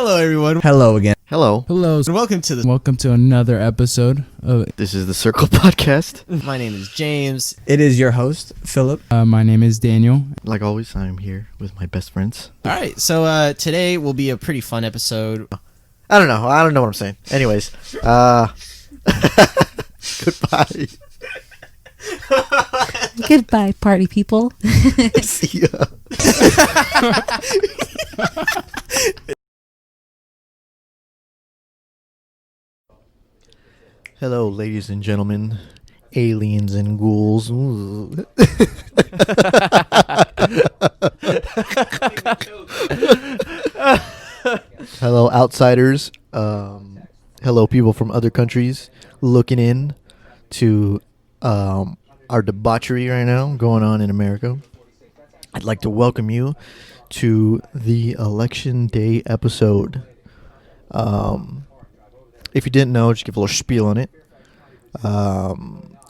Hello, everyone. Hello again. Hello. Hello. And Welcome to another episode of. This is the Circle Podcast. My name is James. It is your host, Philip. My name is Daniel. Like always, I'm here with my best friends. All right, so today will be a pretty fun episode. I don't know what I'm saying. Anyways, goodbye. Goodbye, party people. See ya. Hello, ladies and gentlemen, aliens and ghouls. Ooh. Hello, outsiders. Hello, people from other countries looking in to our debauchery right now going on in America. I'd like to welcome you to the Election Day episode. If you didn't know, just give a little spiel on it.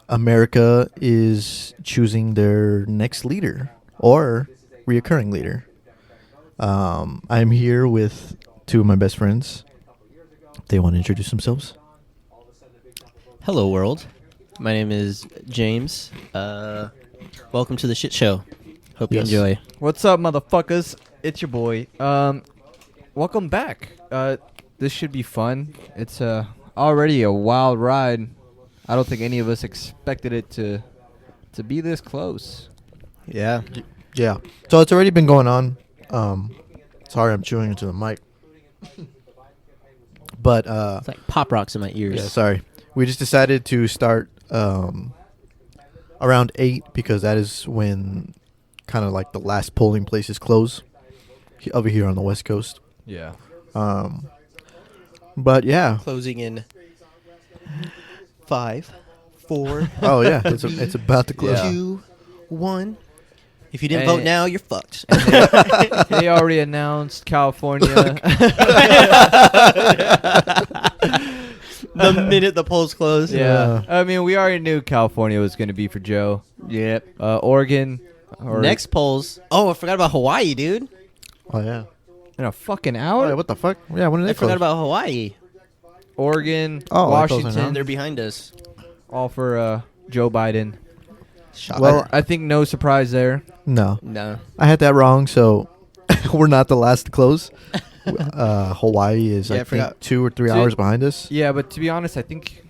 America is choosing their next leader or reoccurring leader. I'm here with two of my best friends. They want to introduce themselves. Hello, world. My name is James. Welcome to the shit show. Hope you Yes. enjoy. What's up, motherfuckers? It's your boy. Welcome back. This should be fun. It's already a wild ride. I don't think any of us expected it to be this close. Yeah. Yeah. So it's already been going on. Sorry, I'm chewing into the mic. But It's like pop rocks in my ears. yeah, sorry. We just decided to start around 8 because that is when kind of like the last polling places close over here on the West Coast. Yeah. But yeah. Closing in 5, 4. Oh yeah, it's about to close. Yeah. 2, 1. If you didn't And- vote now, you're fucked. They already announced California. The minute the polls close. Yeah. I mean, we already knew California was going to be for Joe. Yep. Oregon. Or Next polls. Oh, I forgot about Hawaii, dude. Oh yeah. in a fucking Oh, hour. yeah, what the fuck? Yeah, when did I they forgot close? about Hawaii. Oregon, Oh, they're closing Washington, now? They're behind us. all for Joe Biden. Shocker. Well, I think no surprise there. No, no. I had that wrong. So we're not the last to close. Hawaii is Yeah, I I forgot. think 2 or 3 Dude. hours behind us. Yeah, but to be honest, I think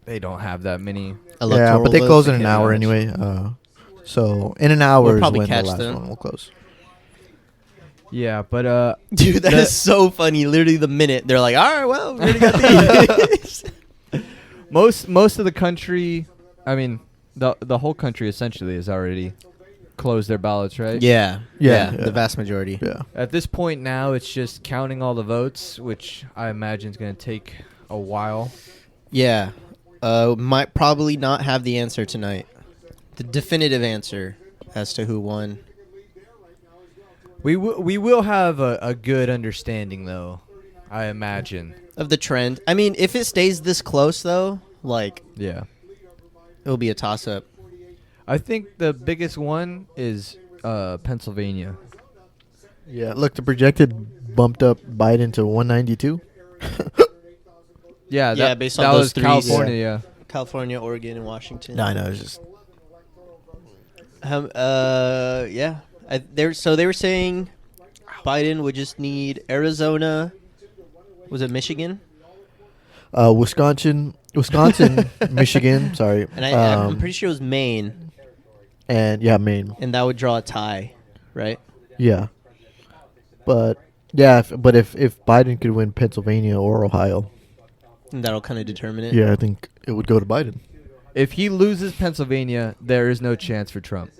they don't have that many. Yeah, but they votes. close in an yeah, hour that's- anyway. So in an hour We'll is probably when the catch last them. one will close. Yeah, but Dude, that The- is so funny. Literally the minute they're like, all right, well, we already got these. most of the country, I mean, the whole country essentially has already closed their ballots, right? Yeah, Yeah, the yeah. vast majority. Yeah. At this point now, it's just counting all the votes, which I imagine is going to take a while. Yeah. Might probably not have the answer tonight. The definitive answer as to who won. We will have a good understanding, though, I imagine. Of the trend. I mean, if it stays this close, though, like, Yeah. it'll be a toss-up. I think the biggest one is Pennsylvania. Yeah. Look, the projected bumped up Biden to 192. Yeah, Yeah, that, based on that those was three, California, yeah. California, Oregon, and Washington. No, I know. It's just Yeah. They were saying Biden would just need Arizona. Was it Michigan? Wisconsin, Michigan. Sorry. And I'm pretty sure it was Maine, And yeah, Maine. and that would draw a tie, right? Yeah. But yeah, if Biden could win Pennsylvania or Ohio, And that'll kind of determine it. yeah, I think it would go to Biden. If he loses Pennsylvania, there is no chance for Trump.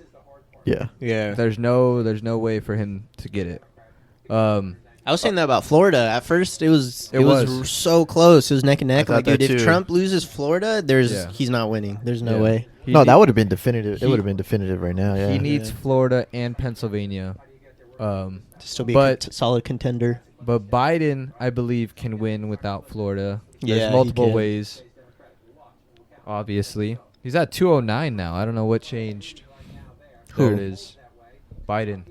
Yeah. Yeah. There's no way for him to get it. I was saying that about Florida. At first, it was It was. so close. It was neck and neck. I Like, thought dude, that if too. Trump loses Florida, Yeah. he's not winning. There's no Yeah. way. He No, ne- that would have been definitive. he- It would have been definitive right now. Yeah. He needs Yeah. Florida and Pennsylvania. To still be But- a solid contender. But Biden, I believe, can win without Florida. Yeah, There's he multiple can. ways. Obviously, he's at 209 now. I don't know what changed. There Who? it is. Biden.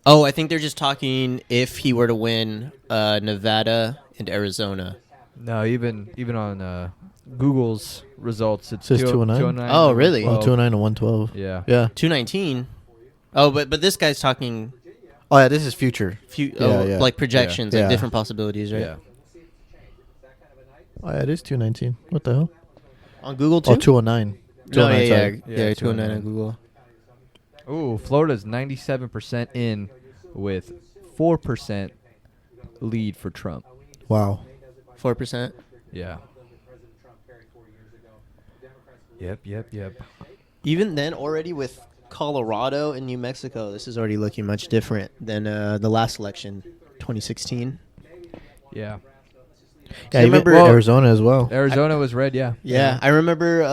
Oh, I think they're just talking if he were to win Nevada and Arizona. No, even on Google's results, it's Says 209? Oh, really? 129 to 112. Yeah. Yeah. 219. Oh, but this guy's talking Oh yeah, this is future. Yeah. like projections, Yeah. like different possibilities, right? Yeah. Oh yeah, it is 219. What the hell? On Google too. Oh, 209. No, 209, yeah, sorry. yeah, 209 on 209. Google. Ooh, Florida's 97% in with 4% lead for Trump. Wow. 4%. Yeah. Yep. Even then, already with Colorado and New Mexico, this is already looking much different than the last election, 2016. Yeah. Yeah, you even remember- Arizona as well. Arizona was red, yeah. Yeah, I remember.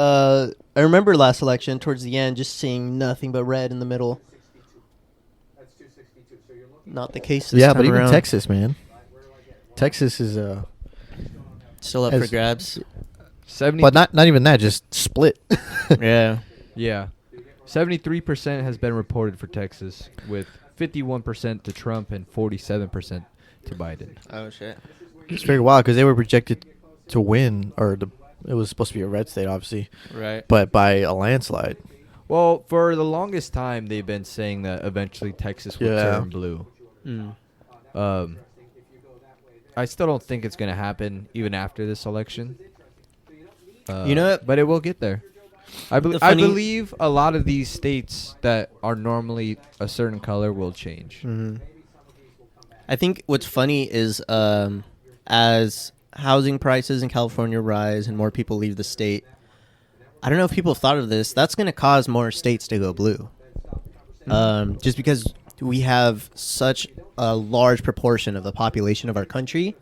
I remember last election towards the end, just seeing nothing but red in the middle. Not the case this Yeah, time but even around. Texas, man. Texas is Still up for as- grabs. 70 but not even that, just split. Yeah. Yeah. 73% has been reported for Texas, with 51% to Trump and 47% to Biden. Oh shit. It's very wild because they were projected to win, it was supposed to be a red state, obviously, Right. but by a landslide. Well, for the longest time, they've been saying that eventually Texas will Yeah. turn blue. Mm. I still don't think it's going to happen even after this election. You know what? But it will get there. I The I funny- believe a lot of these states that are normally a certain color will change. Hmm. I think what's funny is as housing prices in California rise and more people leave the state, I don't know if people have thought of this. That's going to cause more states to go blue. Just because we have such a large proportion of the population of our country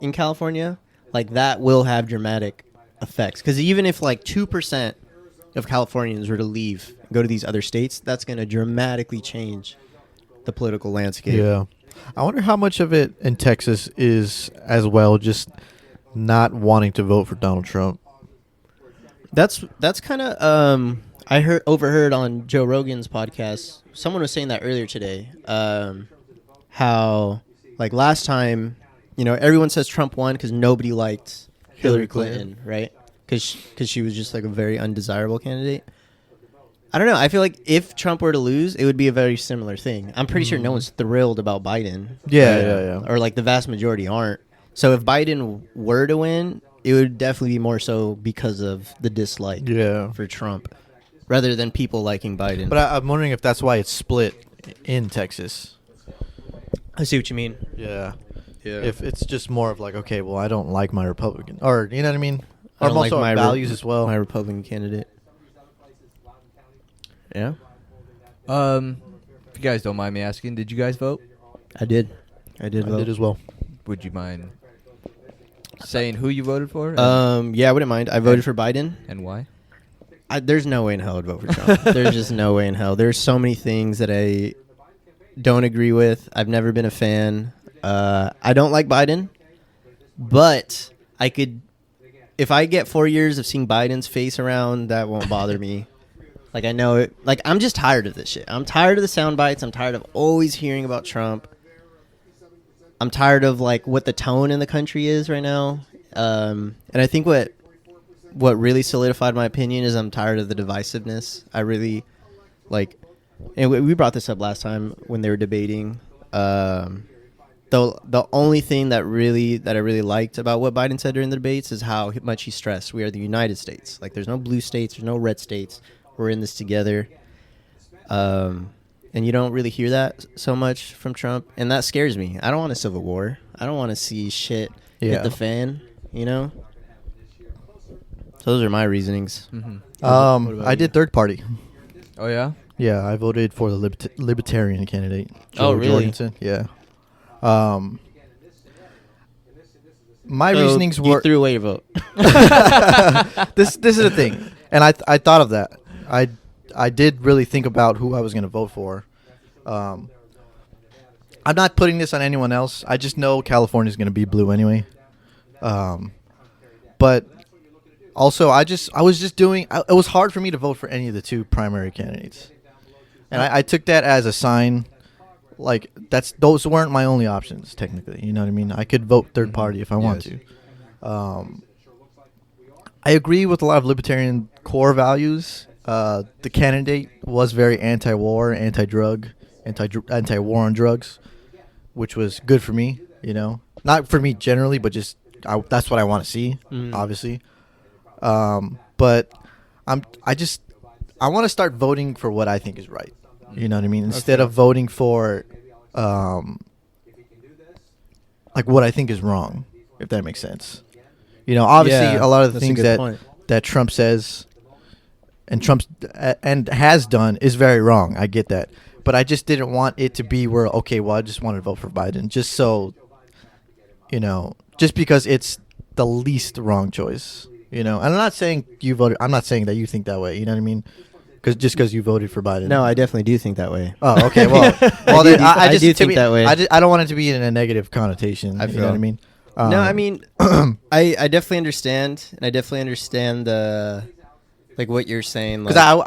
in California, like that will have dramatic effects. Because even if like 2% of Californians were to leave, go to these other states, that's going to dramatically change the political landscape. Yeah. I wonder how much of it in Texas is as well just not wanting to vote for Donald Trump. That's kind of I overheard on Joe Rogan's podcast. Someone was saying that earlier today. How like last time, everyone says Trump won because nobody liked Hillary Clinton, right? Because she was just like a very undesirable candidate. I don't know. I feel like if Trump were to lose, it would be a very similar thing. I'm pretty sure no one's thrilled about Biden. Yeah. Or like the vast majority aren't. So if Biden were to win, it would definitely be more so because of the dislike Yeah. for Trump rather than people liking Biden. But I'm wondering if that's why it's split in Texas. I see what you mean. Yeah. Yeah. If it's just more of like, okay, well, I don't like my Republican. Or, you know what I mean? I Or don't like also my values as well. My Republican candidate. Yeah, If you guys don't mind me asking, did you guys vote? I did. I I did vote. did as well. Would you mind saying who you voted for Yeah, I wouldn't mind. I voted for Biden. and why? There's no way in hell I'd vote for Trump. There's just no way in hell. There's so many things that I don't agree with. I've never been a fan. I don't like Biden, but I could, if I get 4 years of seeing Biden's face around, that won't bother me. Like, I know it. Like, I'm just tired of this shit. I'm tired of the sound bites. I'm tired of always hearing about Trump. I'm tired of, like, what the tone in the country is right now. And I think what really solidified my opinion is I'm tired of the divisiveness. I really, like, and we brought this up last time when they were debating. The only thing that I really liked about what Biden said during the debates is how much he stressed we are the United States. Like, there's no blue states, there's no red states. We're in this together. And you don't really hear that so much from Trump, and that scares me. I don't want a civil war. I don't want to see shit hit Yeah. the fan, So those are my reasonings. Mm-hmm. What about I you? did third party. Oh, yeah? Yeah, I voted for the libertarian candidate. Oh, Joe really? Jorgensen. Yeah. My So reasonings you were threw away your vote. this is the thing, and I thought of that. I did really think about who I was going to vote for. I'm not putting this on anyone else. I just know California's going to be blue anyway. But also, it was hard for me to vote for any of the two primary candidates. And I took that as a sign, like those weren't my only options technically. You know what I mean? I could vote third party if I want Yes. to. I agree with a lot of libertarian core values. The candidate was very anti-war, anti-drug, anti-war on drugs, which was good for me. You know, not for me generally, but just that's what I want to see, obviously. But I want to start voting for what I think is right. You know what I mean? Instead of voting for, like what I think is wrong, if that makes sense. You know, obviously Yeah, a lot of the that's a things good point. that Trump says and and has done is very wrong. I get that. But I just didn't want it to be where, okay, well, I just want to vote for Biden just so, you know, just because it's the least wrong choice, you know. And I'm not saying you voted. I'm not saying that you think that way. You know what I mean? Because you voted for Biden. No, I definitely do think that way. Oh, okay. Well, I just do to think me, that way. I don't want it to be in a negative connotation. I You know feel. what I mean? No, I mean, I definitely understand, and I definitely understand the like what you're saying. because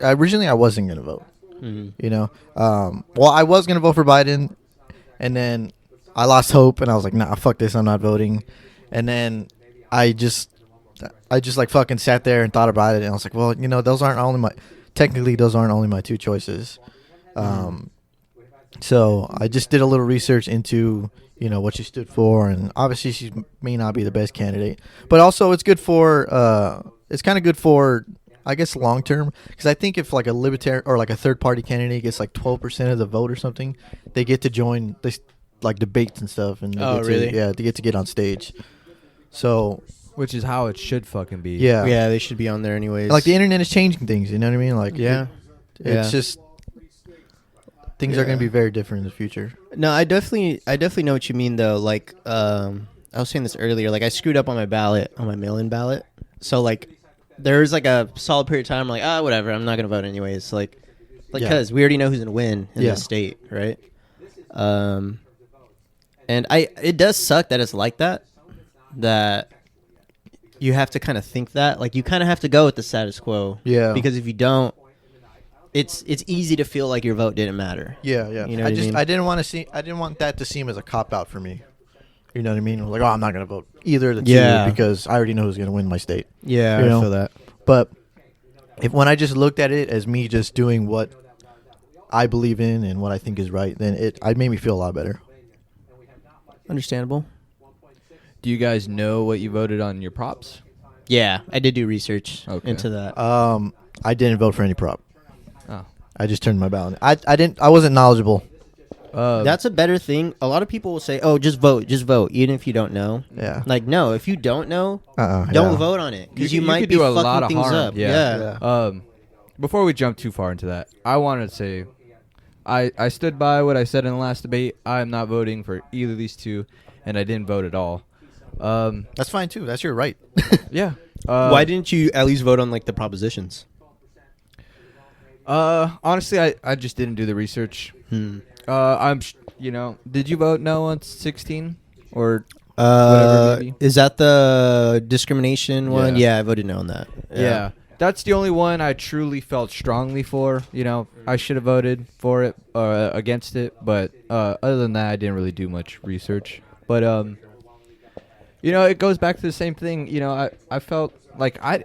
originally I wasn't gonna vote. Mhm. You know, well, I was gonna vote for Biden, and then I lost hope, and I was like, nah, fuck this, I'm not voting. And then I just like fucking sat there and thought about it, and I was like, well, you know, those aren't only my two choices. So I just did a little research into, you know, what she stood for, and obviously she may not be the best candidate, but also it's good for it's kind of good for, I guess, long term, because I think if like a libertarian or like a third party candidate gets like 12% of the vote or something, they get to join this like debates and stuff, and they Oh, get really? they get to get on stage. So Which is how it should fucking be. yeah, Yeah, they should be on there anyways. like the internet is changing things. You know what I mean? Like Yeah. it's Yeah. just things are going to be very different in the future. No, I definitely know what you mean though. Like, I was saying this earlier. Like, I screwed up on my ballot, on my mail-in ballot. So like, there was like a solid period of time. I'm like, whatever. I'm not gonna vote anyways. Like, Yeah. because we already know who's gonna win in Yeah. the state, right? And it does suck that it's like that. That you have to kind of think that. Like, you kind of have to go with the status quo. Yeah. Because if you don't, it's easy to feel like your vote didn't matter. Yeah, yeah. You know what I mean? I didn't want that to seem as a cop out for me. You know what I mean? Like, oh, I'm not gonna vote either of the Yeah. two because I already know who's gonna win my state. Yeah, You I know? feel that. But when I just looked at it as me just doing what I believe in and what I think is right, then it made me feel a lot better. Understandable. Do you guys know what you voted on your props? Yeah, I did do research Okay. into that. I didn't vote for any prop. Oh. I just turned my ballot. I wasn't knowledgeable. That's a better thing. A lot of people will say, "Oh, just vote, even if you don't know." Yeah. Like, no, if you don't know, Don't don't vote on it because you, You might could be do a fucking lot of things harm. up. Yeah. Yeah. Before we jump too far into that, I wanted to say, I stood by what I said in the last debate. I'm not voting for either of these two, and I didn't vote at all. That's fine too. That's your right. Yeah. Why didn't you at least vote on like the propositions? Honestly, I just didn't do the research. Did you vote no on 16 or whatever it may be? Is that the discrimination one? Yeah. Yeah, I voted no on that. Yeah. That's the only one I truly felt strongly for. You know, I should have voted for it against it, but other than that, I didn't really do much research. But it goes back to the same thing. You know, I felt like I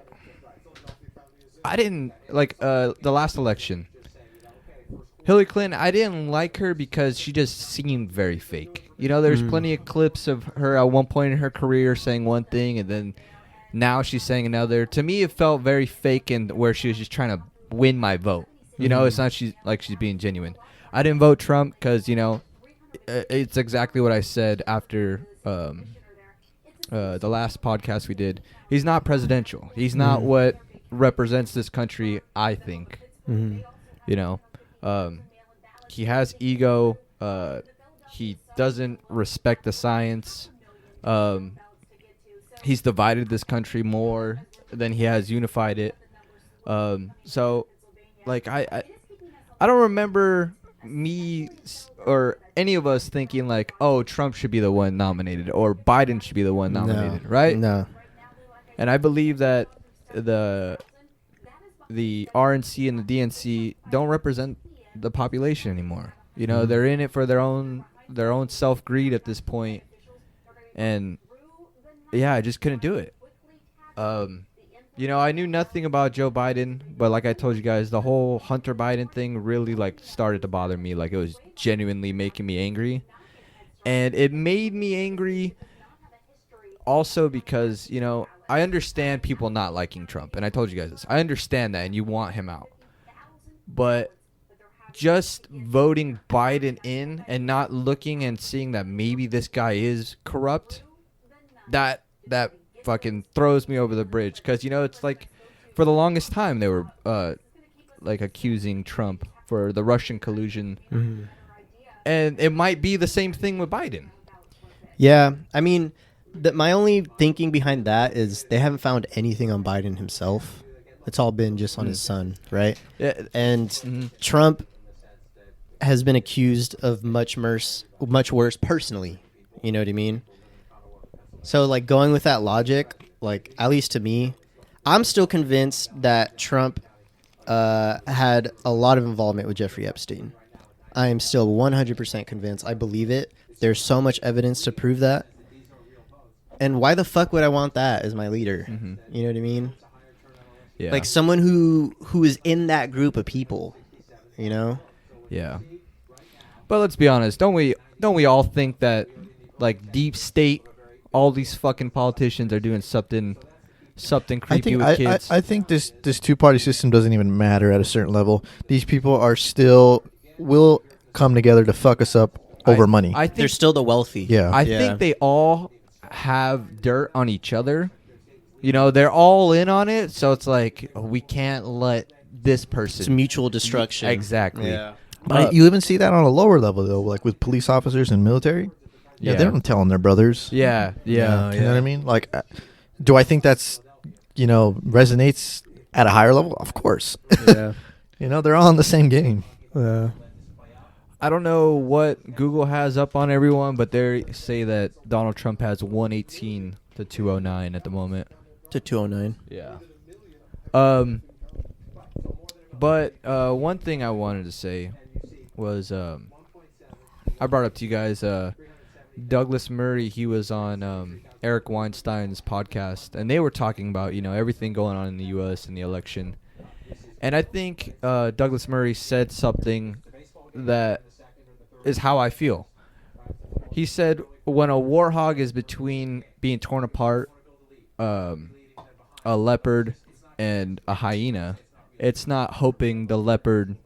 didn't like the last election. Hillary Clinton, I didn't like her because she just seemed very fake. You know, there's plenty of clips of her at one point in her career saying one thing and then now she's saying another. To me, it felt very fake and where she was just trying to win my vote. You know, it's not she's being genuine. I didn't vote Trump because, you know, it's exactly what I said after the last podcast we did. He's not presidential. He's not what represents this country, I think. You know, he has ego. He doesn't respect the science. He's divided this country more than he has unified it. So, like, I don't remember me or any of us thinking like, oh, Trump should be the one nominated or Biden should be the one nominated, right? No. And I believe that the RNC and the DNC don't represent the population anymore. You know, they're in it for their own self greed at this point, and yeah, I just couldn't do it. You know, I knew nothing about Joe Biden, but like I told you guys, the whole Hunter Biden thing really like started to bother me. Like it was genuinely making me angry, and it made me angry also because, you know, I understand people not liking Trump, and I told you guys this. I understand that, and you want him out, but just voting Biden in and not looking and seeing that maybe this guy is corrupt, that fucking throws me over the bridge. Because, you know, it's like for the longest time they were like accusing Trump for the Russian collusion, and it might be the same thing with Biden. Yeah, I mean, my only thinking behind that is they haven't found anything on Biden himself. It's all been just on his son, right? Yeah. And Trump has been accused of much worse personally. You know what I mean? So, like, going with that logic, like, at least to me, I'm still convinced that Trump had a lot of involvement with Jeffrey Epstein. I am still 100% convinced. I believe it. There's so much evidence to prove that. And why the fuck would I want that as my leader? You know what I mean? Yeah. Like someone who is in that group of people, you know? Yeah. But let's be honest, don't we all think that like deep state, all these fucking politicians are doing something creepy with kids? I think this two-party system doesn't even matter at a certain level. These people are still will come together to fuck us up over money. I think They're still the wealthy. Yeah. I think they all have dirt on each other. You know, they're all in on it, so it's like we can't let this person. It's mutual destruction. Exactly. Yeah. But you even see that on a lower level, though, like with police officers and military. Yeah, they don't tell on their brothers. Yeah. You know what I mean? Like, do I think that's, you know, resonates at a higher level? Of course. Yeah. You know, they're all in the same game. Yeah. I don't know what Google has up on everyone, but they say that Donald Trump has 118 to 209 at the moment. To 209. Yeah. But one thing I wanted to say was I brought up to you guys Douglas Murray. He was on Eric Weinstein's podcast, and they were talking about, you know, everything going on in the U.S. and the election. And I think Douglas Murray said something that is how I feel. He said when a warhog is between being torn apart, a leopard and a hyena, it's not hoping the leopard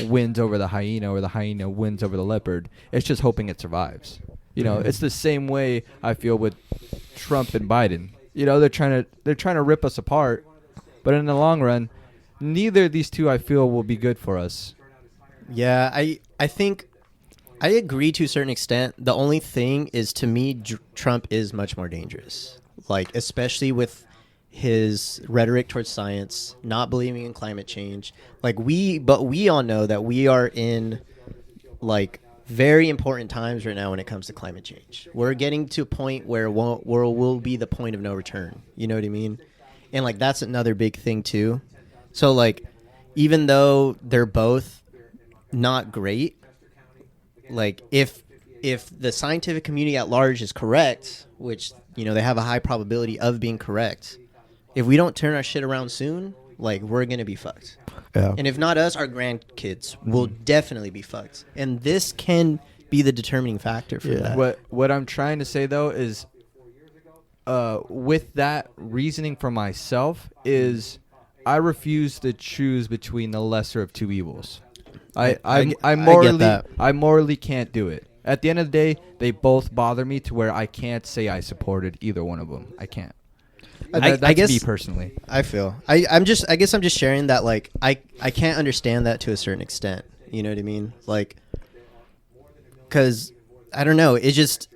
wins over the hyena or the hyena wins over the leopard. It's just hoping it survives. You know, it's the same way I feel with Trump and Biden. You know, they're trying to rip us apart, but in the long run, neither of these two I feel will be good for us. Yeah, I think I agree to a certain extent. The only thing is, to me, Trump is much more dangerous. Like, especially with his rhetoric towards science, not believing in climate change. Like, we all know that we are in, like, very important times right now when it comes to climate change. We're getting to a point where we'll be the point of no return. You know what I mean? And, like, that's another big thing, too. So, like, even though they're both not great, like, if the scientific community at large is correct, which, you know, they have a high probability of being correct, if we don't turn our shit around soon, like, we're gonna be fucked. Yeah. And if not us, our grandkids will definitely be fucked. And this can be the determining factor for that. What I'm trying to say though is, with that reasoning for myself, is I refuse to choose between the lesser of two evils. I morally can't do it. At the end of the day, they both bother me to where I can't say I supported either one of them. I can't. That's I guess me personally. I feel I guess I'm just sharing that, like, I can't understand that to a certain extent. You know what I mean? Like, because I don't know. It's just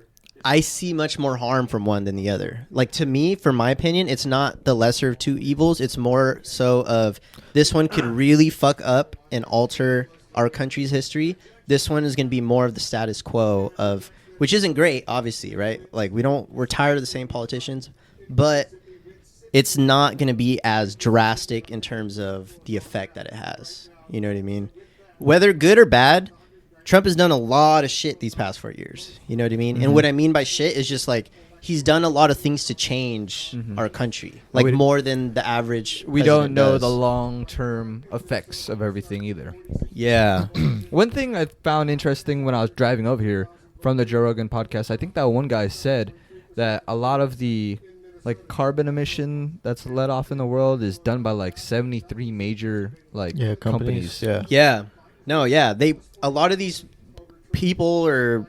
I see much more harm from one than the other. Like, to me, for my opinion, it's not the lesser of two evils. It's more so of this one could really fuck up and alter our country's history. This one is going to be more of the status quo of, which isn't great, obviously, right? Like, we're tired of the same politicians, but it's not going to be as drastic in terms of the effect that it has. You know what I mean? Whether good or bad, Trump has done a lot of shit these past 4 years. You know what I mean? And what I mean by shit is just like he's done a lot of things to change our country, like more than the average. We don't president know does. the long-term effects of everything either. Yeah. One thing I found interesting when I was driving over here from the Joe Rogan podcast, I think that one guy said that a lot of the like carbon emission that's let off in the world is done by like 73 major like companies. Yeah. Yeah. No, yeah. A lot of these people or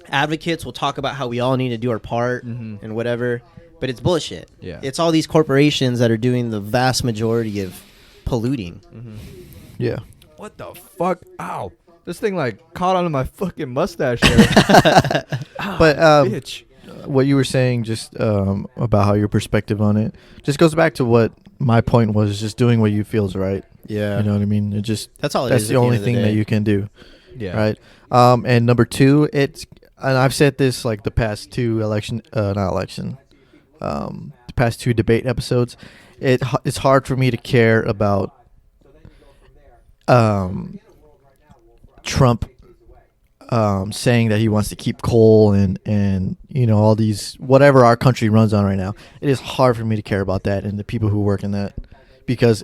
advocates will talk about how we all need to do our part and whatever, but it's bullshit. Yeah. It's all these corporations that are doing the vast majority of polluting. Yeah. What the fuck? Ow. This thing like caught onto my fucking mustache there. But Bitch. what you were saying just about how your perspective on it just goes back to what my point was, just doing what you feel is right. Yeah. You know what I mean? It just That's all it that's is the at the only end of the thing that day. you can do. Yeah. Right. And number two, and I've said this like the past two the past two debate episodes. It's hard for me to care about Trump saying that he wants to keep coal and all these whatever our country runs on right now. It is hard for me to care about that and the people who work in that, because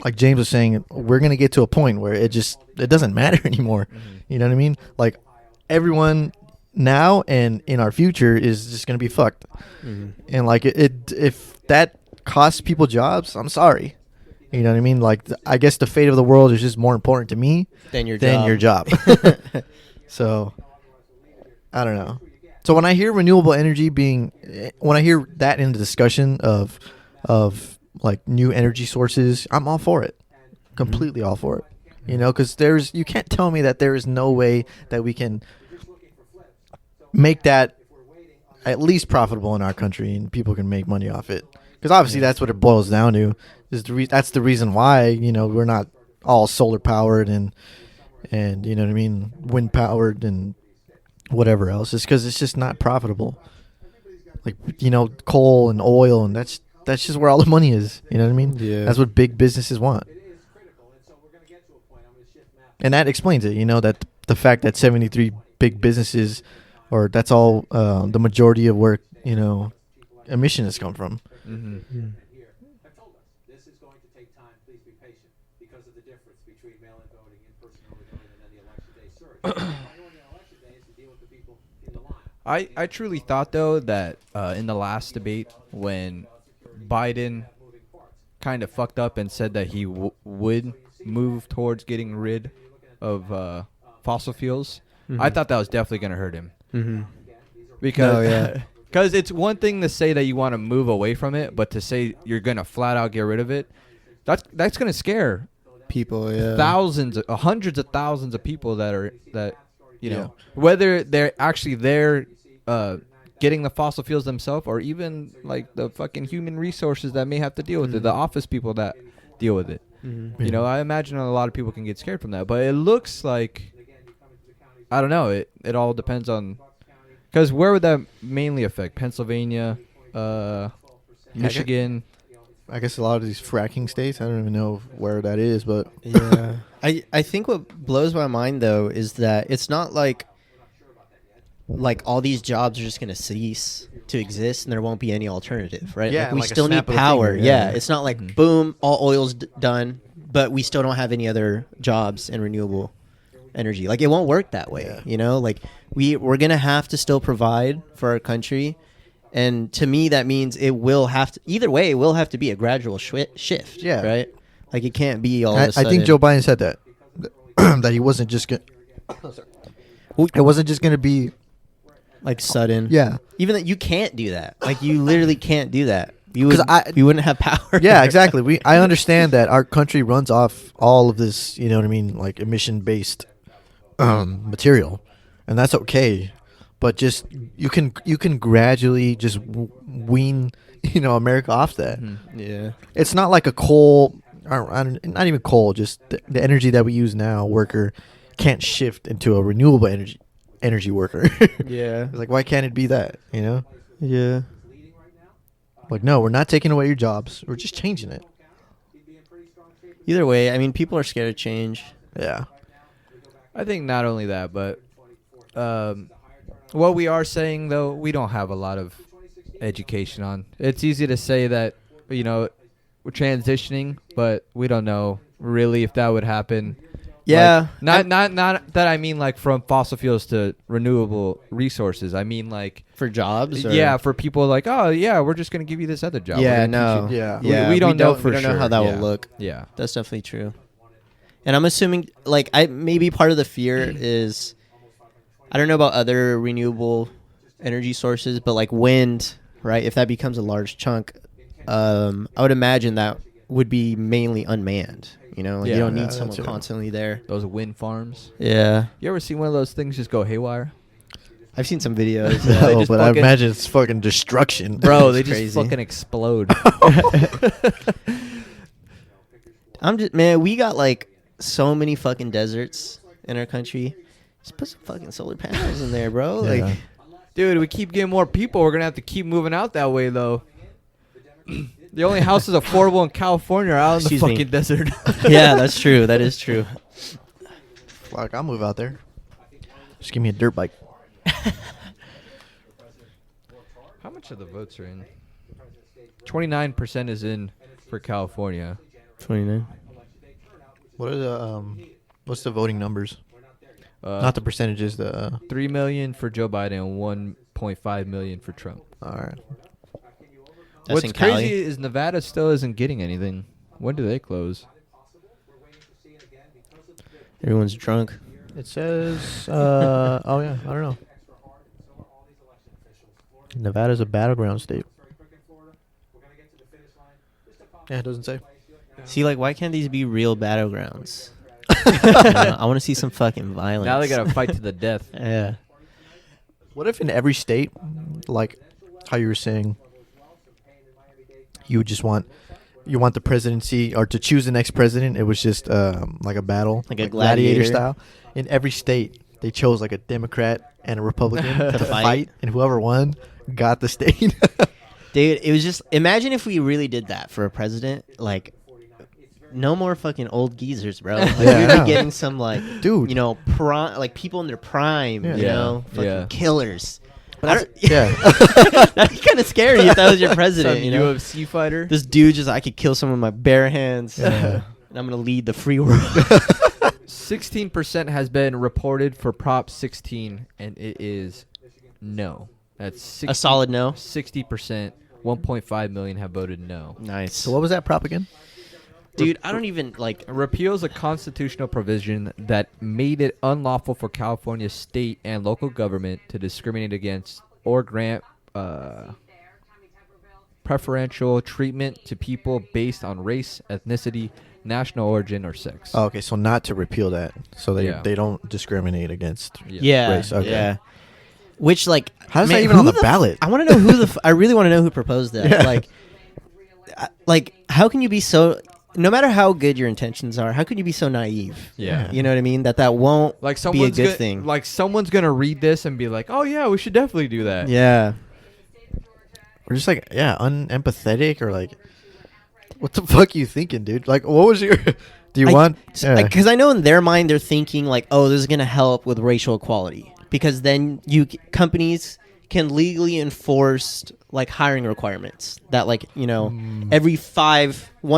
like James was saying, we're gonna get to a point where it doesn't matter anymore. You know what I mean? Like everyone now and in our future is just gonna be fucked. And like if that costs people jobs, I'm sorry. You know what I mean? Like I guess the fate of the world is just more important to me Than your than job. your job. So I don't know. So when I hear renewable energy when I hear that in the discussion of like new energy sources, I'm all for it. Completely all for it. You know, because you can't tell me that there is no way that we can make that at least profitable in our country and people can make money off it. Because obviously that's what it boils down to. That's the reason why we're not all solar powered and you know what I mean, wind powered and whatever else. It's because it's just not profitable. Like coal and oil, and that's just where all the money is. You know what I mean? Yeah. That's what big businesses want. And that explains it. That the fact that 73 big businesses, or that's all the majority of where emissions come from. Have told us this is going to take time. Please be patient because of the difference between mail-in voting, in-person early voting, and then the election day surge. Going to election day is to deal with the people in the line. I truly thought though that in the last debate when Biden kind of fucked up and said that he would move towards getting rid of fossil fuels, I thought that was definitely going to hurt him. Because because it's one thing to say that you want to move away from it, but to say you're going to flat out get rid of it, that's going to scare People, hundreds of thousands of people that whether they're actually there getting the fossil fuels themselves, or even like the fucking human resources that may have to deal with it, the office people that deal with it. I imagine a lot of people can get scared from that, but it looks like, I don't know, it all depends on, because where would that mainly affect? Pennsylvania, Michigan. I guess a lot of these fracking states. I don't even know where that is, but Yeah. I think what blows my mind though is that it's not like all these jobs are just going to cease to exist and there won't be any alternative, right? Yeah, Like we like a still need snap of the power. finger, Yeah. yeah. It's not like boom, all oil's done, but we still don't have any other jobs in renewable energy. Like it won't work that way, Like we're going to have to still provide for our country. And to me, that means it will have to, either way, it will have to be a gradual shift. Yeah. Right. Like it can't be all of I a sudden. think Joe Biden said that that he wasn't just gonna. It wasn't just gonna be. like sudden. Yeah. Even that you can't do that. Like you literally can't do that. You 'Cause would, you wouldn't have power. Yeah, exactly. I understand that our country runs off all of this, you know what I mean, like emission based material, and that's okay. But just you can gradually just wean America off that. Yeah. It's not like a coal, or not even coal. Just the energy that we use now, worker can't shift into a renewable energy worker. Yeah. It's like, why can't it be that? Yeah. Like, no, we're not taking away your jobs. We're just changing it. Either way, I mean, people are scared of change. Yeah. I think not only that, but what we are saying though, we don't have a lot of education on. It's easy to say that we're transitioning, but we don't know really if that would happen. Yeah. Like, not that I mean like from fossil fuels to renewable resources. I mean like For jobs? Or? yeah, for people like, oh yeah, we're just gonna give you this other job. We're Yeah, gonna teach no. you- Yeah. Yeah, we don't know for we don't know how sure. that Yeah. will look. Yeah. That's definitely true. And I'm assuming, like, maybe part of the fear is, I don't know about other renewable energy sources, but like wind, right? If that becomes a large chunk, I would imagine that would be mainly unmanned. You know, Yeah. you don't Yeah, need someone that's it. constantly there. Those wind farms. Yeah, You ever seen one of those things just go haywire? I've seen some videos. They No, just but I fucking- imagine it's fucking destruction. Bro, they It's just crazy. fucking explode. We got like so many fucking deserts in our country. Just put some fucking solar panels in there, bro. Yeah. Like, Dude, we keep getting more people. We're gonna have to keep moving out that way, though. The only houses affordable in California are out in the Excuse me. fucking desert. yeah, that's true. That is true. Fuck, I'll move out there. Just give me a dirt bike. How much of the votes are in? 29% is in for California. 29. What are the what's the voting numbers? Uh, Not the percentages. The 3 million for Joe Biden and 1.5 million for Trump. all right. That's What's in crazy Cali? is Nevada still isn't getting anything. When do they close? Everyone's drunk. It says. Oh yeah, I don't know. Nevada's a battleground state. Yeah, it doesn't say. See, like, why can't these be real battlegrounds? I want to see some fucking violence. Now they gotta fight to the death. Yeah. What if in every state, like how you were saying, you would just want the presidency or to choose the next president? It was just like a battle, Like a gladiator. style. In every state, they chose like a Democrat and a Republican to fight. fight, and whoever won got the state. Dude, it was just, imagine if we really did that for a president. Like, no more fucking old geezers, bro. Like, Yeah, we'd I know. be getting some, like, Dude. like people in their prime, Yeah. you know? Fucking Yeah. killers. But I don't- yeah. That'd be kind of scary if that was your president, Some you know? UFC fighter. This dude just, I could kill someone with my bare hands. Yeah. And I'm going to lead the free world. 16% has been reported for Prop 16, and it is no. That's 60, A solid no. 60%. 1.5 million have voted no. Nice. So what was that prop again? Dude, I don't even, like, Repeals a constitutional provision that made it unlawful for California state and local government to discriminate against or grant preferential treatment to people based on race, ethnicity, national origin, or sex. Oh, okay, so not to repeal that, so Yeah. they don't discriminate against. yeah. Race, okay. Yeah. Which, like, How's man, that even who on the ballot? I want to know who I really want to know who proposed that. Yeah. Like, how can you be so, no matter how good your intentions are, how can you be so naive? Yeah. You know what I mean? That won't Like be a someone's good gonna, thing. Like someone's gonna read this and be like, "Oh yeah, we should definitely do that." Yeah. Or just like, yeah, unempathetic, or like, what the fuck you thinking, dude? Like, what was your? Do you want? Yeah. Because I know in their mind they're thinking like, oh, this is gonna help with racial equality because then companies can legally enforce like hiring requirements that like one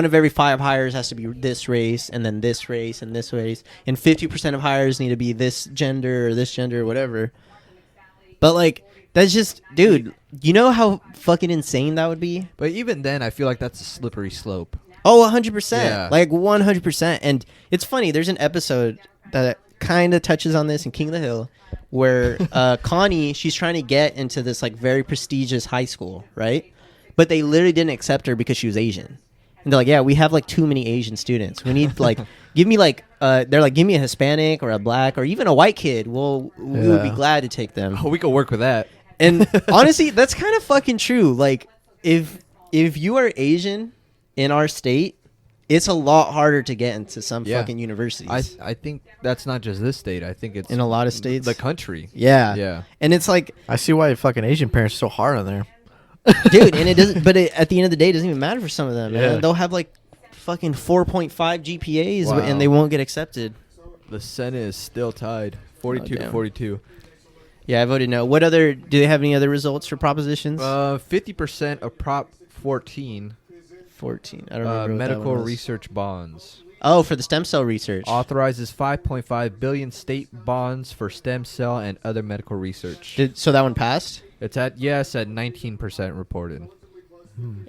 of every five hires has to be this race and then this race and this race and 50% of hires need to be this gender or whatever. But like that's just, dude, you know how fucking insane that would be? But even then, I feel like that's a slippery slope. Oh, 100%. Yeah. Like 100%. And it's funny, there's an episode that kind of touches on this in King of the Hill where Connie, she's trying to get into this like very prestigious high school, right? But they literally didn't accept her because she was Asian. And they're like, yeah, we have like too many Asian students. We need like, give me like, they're like, give me a Hispanic or a black or even a white kid. We would be Yeah. glad to take them. Oh, we could work with that. And honestly, that's kind of fucking true. Like, if you are Asian in our state, it's a lot harder to get into some Yeah. fucking universities. I think that's not just this state. I think it's In a lot of states? the country. yeah. Yeah. And it's like, I see why fucking Asian parents are so hard on there. dude, and it doesn't, but at the end of the day, it doesn't even matter for some of them, man. Yeah. They'll have like fucking 4.5 GPAs Wow. and they won't get accepted. The Senate is still tied, 42 to damn. 42. Yeah, I voted no. What other? Do they have any other results for propositions? 50% of Prop 14, 14. I don't remember. What that medical one was. research bonds. Oh, for the stem cell research. Authorizes 5.5 billion state bonds for stem cell and other medical research. So that one passed? It's at 19% reported.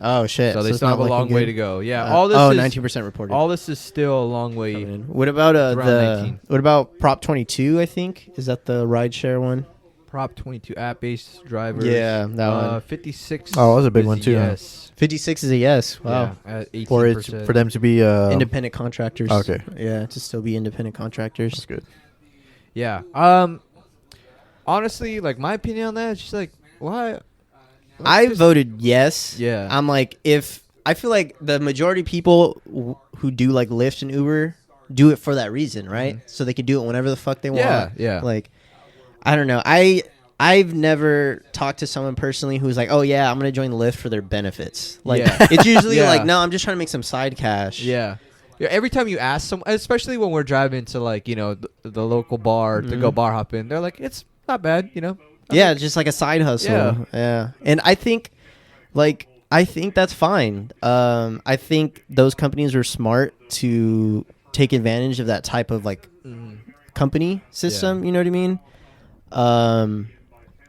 Oh shit. So they it's still have not a long looking way good. to go. Yeah, all this is 19% reported. all this is still a long way. coming in. What about It's around 19. what about Prop 22? I think is that the rideshare one? Prop 22 app-based drivers. Yeah, that one. 56. Oh, that was a big is one too, huh? Yes. 56 is a yes. Wow. Yeah, at 18%. For it for them to be Independent contractors. Okay. Yeah, to still be independent contractors. That's good. Yeah. Honestly, like my opinion on that is just like why. I voted yes. Yeah. I'm like, if I feel like the majority of people who do like Lyft and Uber do it for that reason, right? So they can do it whenever the fuck they want. Mm-hmm. Yeah, yeah. Like, I don't know. I've never talked to someone personally who's like, oh yeah, I'm gonna join Lyft for their benefits. Like, Yeah. it's usually Yeah. like, no, I'm just trying to make some side cash. Yeah. Yeah, every time you ask someone, especially when we're driving to like the local bar to go Mhm. bar hopping, they're like, it's not bad, you know. Yeah, it's just like a side hustle. Yeah. Yeah. And I think that's fine. I think those companies are smart to take advantage of that type of like company system, you know what I mean?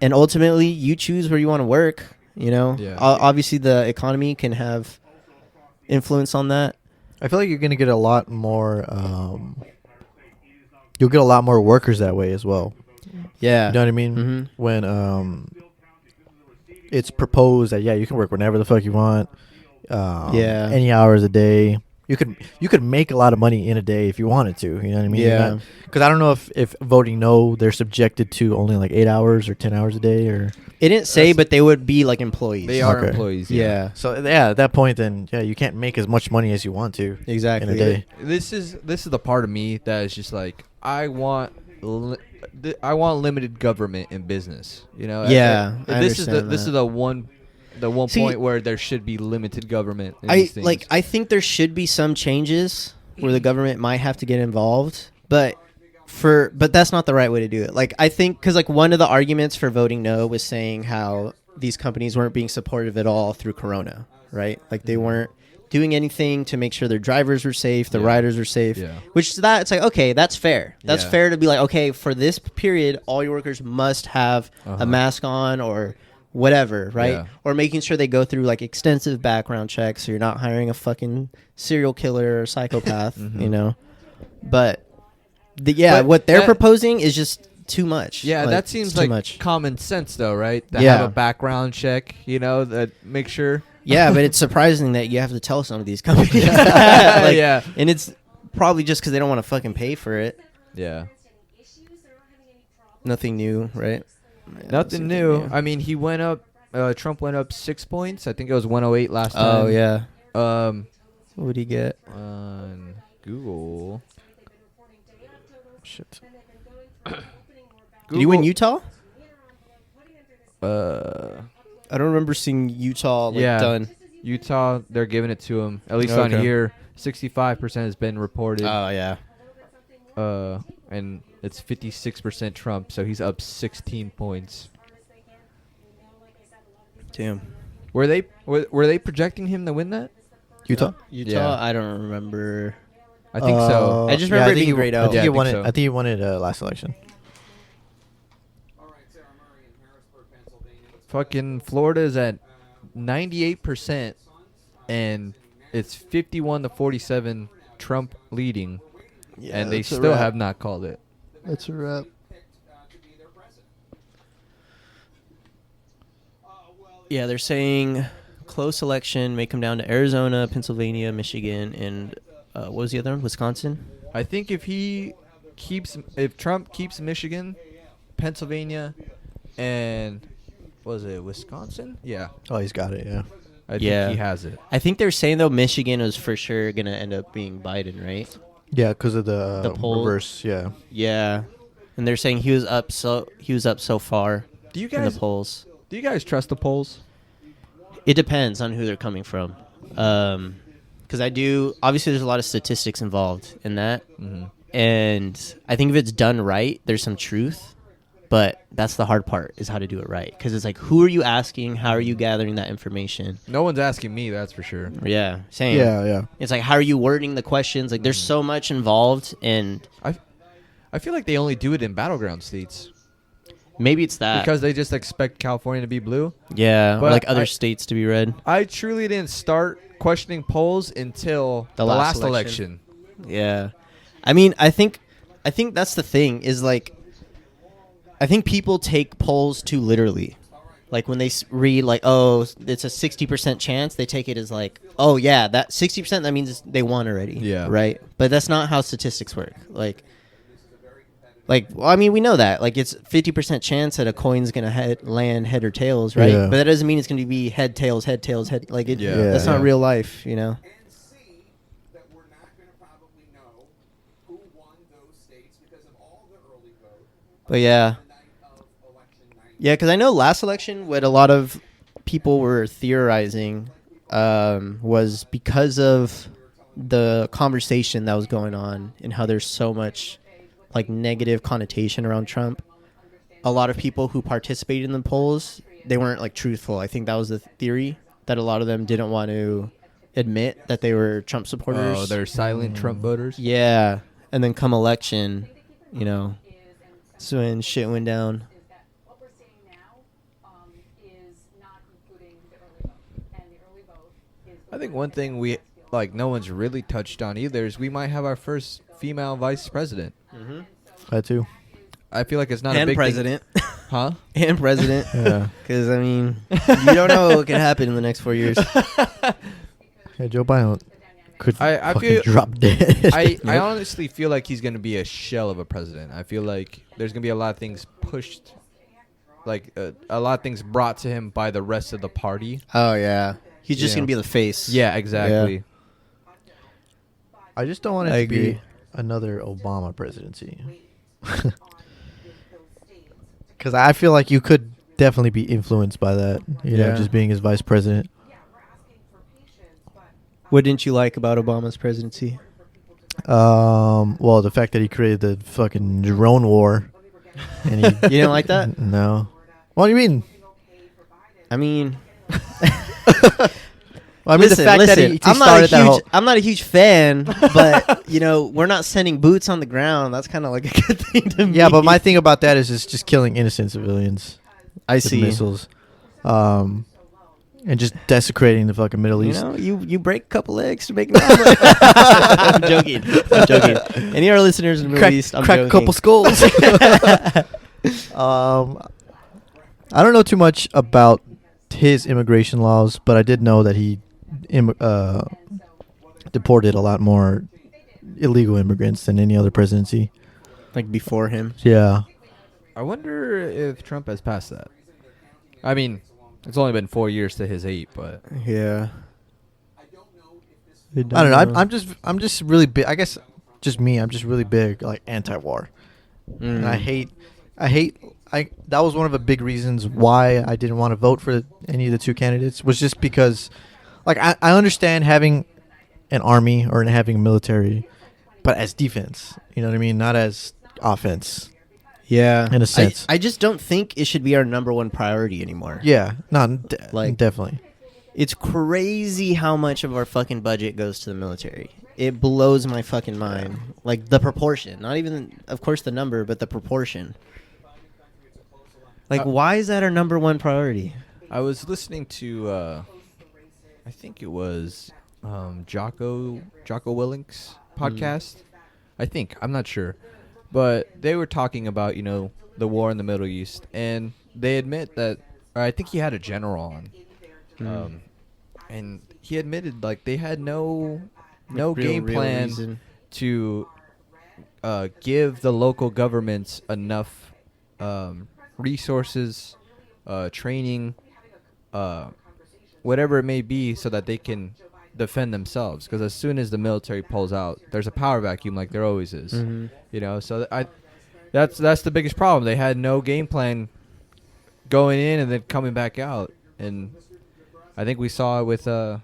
And ultimately you choose where you want to work, you know? Yeah. Obviously the economy can have influence on that. I feel like you're gonna get a lot more. You'll get a lot more workers that way as well. Yeah. You know what I mean? Mhm. When it's proposed that you can work whenever the fuck you want. Yeah. Any hours a day. You could make a lot of money in a day if you wanted to. You know what I mean? Yeah. Because I don't know if voting no, they're subjected to only like 8 hours or 10 hours a day or. It didn't say, but they would be like employees. They are Okay. employees. Yeah. So yeah, at that point, then you can't make as much money as you want to Exactly. in a day. This is the part of me that is just like I want limited government in business. You know. Yeah, I This is understand this is that. the one See, point where there should be limited government. In these things. I think there should be some changes where the government might have to get involved, but that's not the right way to do it. Like I think because like one of the arguments for voting no was saying how these companies weren't being supportive at all through Corona, right? Like they weren't doing anything to make sure their drivers were safe, the Yeah. riders were safe. Yeah. Which is that it's like okay, that's fair. That's Yeah. fair to be like okay, for this period, all your workers must have Uh-huh. a mask on or whatever, right? Yeah. Or making sure they go through like extensive background checks so you're not hiring a fucking serial killer or psychopath, you know. But But what they're that- proposing is just too much. Yeah, Like, that it's seems too like much. common sense, though, right? To Yeah. have a background check, you know, that make sure. Yeah, but it's surprising that you have to tell some of these companies. Yeah. And it's probably just because they don't want to fucking pay for it. Yeah. Nothing new, right? Yeah, Nothing new. I mean, he went up. Trump went up 6 points. I think it was 108 last time. Oh, yeah. Um, What did he get? on Google. Shit. Did he win Utah? Uh, I don't remember seeing Utah Yeah. done. Utah, they're giving it to him. At least on Okay. here, 65% has been reported. Oh, yeah. And it's 56% Trump, so he's up 16 points. Damn. Were they projecting him to win that? Utah. Utah, Yeah. I don't remember. I think so. I just remember it think being he- grayed I out. think Yeah, he I won think it. so. I think he won it last election. All right, Sarah Murray in Harrisburg, Pennsylvania. Fucking Florida is at 98%, and it's 51 to 47 Trump leading, and they still have not called it. That's a wrap. To be their president. Yeah, they're saying close election may come down to Arizona, Pennsylvania, Michigan, and what was the other one? Wisconsin? I think if Trump keeps Michigan, Pennsylvania, and was it Wisconsin? Yeah, Oh, he's got it. Yeah. I think Yeah. he has it. I think they're saying, though, Michigan was for sure going to end up being Biden, right? Yeah, because of the, The poll. reverse. Yeah. Yeah. And they're saying he was up so far Do you in guys the polls. do you guys trust the polls? It depends on who they're coming from. Because obviously there's a lot of statistics involved in that. Mm-hmm. And I think if it's done right, there's some truth. But that's the hard part, is how to do it right. Because it's like, who are you asking? How are you gathering that information? No one's asking me, that's for sure. Yeah, same. Yeah. It's like, how are you wording the questions? Like, there's so much involved, and I feel like they only do it in battleground states maybe it's that. because they just expect California to be blue. Yeah, or But like other I- states to be red. I truly didn't start questioning polls until The the last last election. Yeah. I mean, I think that's the thing, is like, I think people take polls too literally. Like when they read like, oh, it's a 60% chance, they take it as like, oh yeah, that 60%, that means they won already. Yeah. Right? But that's not how statistics work. Like, well, I mean, we know that. Like, it's 50% chance that a coin's going to land head or tails, right? Yeah. But that doesn't mean it's going to be head, tails, head, tails, head. Like, it, Yeah. that's not Yeah. real life, you know? And C, that we're not going to probably know who won those states because of all the early vote But yeah. the night of election night. Yeah, because I know last election, what a lot of people were theorizing was because of the conversation that was going on and how there's so much like negative connotation around Trump. A lot of people who participated in the polls, they weren't like truthful. I think that was the theory, that a lot of them didn't want to admit that they were Trump supporters. Oh, they're silent Trump voters. Yeah, and then come election, you know, so when shit went down. What we're seeing now is not including the early vote. And the early vote is... I think one thing no one's really touched on either is we might have our first female vice president. That too. I feel like it's not a And big president. thing. Huh? And president. Yeah. Because, I mean, you don't know what could happen in the next 4 years. Yeah, Joe Biden could I fucking feel- drop dead. I honestly feel like he's going to be a shell of a president. I feel like there's going to be a lot of things pushed, like a lot of things brought to him by the rest of the party. Oh, yeah. He's just Yeah. going to be the face. Yeah, exactly. I just don't want it I to be agree. another Obama presidency. Because I feel like you could definitely be influenced by that, you know, Yeah. just being his vice president. What didn't you like about Obama's presidency? Well, the fact that he created the fucking drone war. And he, You didn't like that? No. What do you mean? I mean... Well, I mean, the fact that he I'm started that whole... I'm not a huge fan, but, you know, we're not sending boots on the ground. That's kind of like a good thing to me. Yeah, but my thing about that is it's just killing innocent civilians I with see. missiles. And just desecrating the fucking Middle You East. know, you break a couple eggs to make an omelet. I'm joking. Any of our listeners in the Middle East, I'm crack joking. a couple skulls. I don't know too much about his immigration laws, but I did know that he deported a lot more illegal immigrants than any other presidency. Like before him. Yeah. I wonder if Trump has passed that. I mean, it's only been 4 years to his 8, but Yeah. I don't know. I'm just really big. I guess just me. I'm just really big, like anti-war, and I hate. That was one of the big reasons why I didn't want to vote for any of the two candidates. Was just because, like, I understand having an army or having a military, but as defense. You know what I mean? Not as offense. Yeah. In a sense. I just don't think it should be our number one priority anymore. Yeah. No. Like- Definitely. It's crazy how much of our fucking budget goes to the military. It blows my fucking mind. Like the proportion. Not even, of course, the number, but the proportion. Like, why is that our number one priority? I was listening to, I think it was Jocko Willink's podcast. I think, I'm not sure, but they were talking about the war in the Middle East, and they admit that, or I think he had a general on, and he admitted like they had no game plan reason. to give the local governments enough resources, training, whatever it may be, so that they can defend themselves. Because as soon as the military pulls out, there's a power vacuum, like there always is. So that's the biggest problem. They had no game plan going in and then coming back out, and I think we saw it with in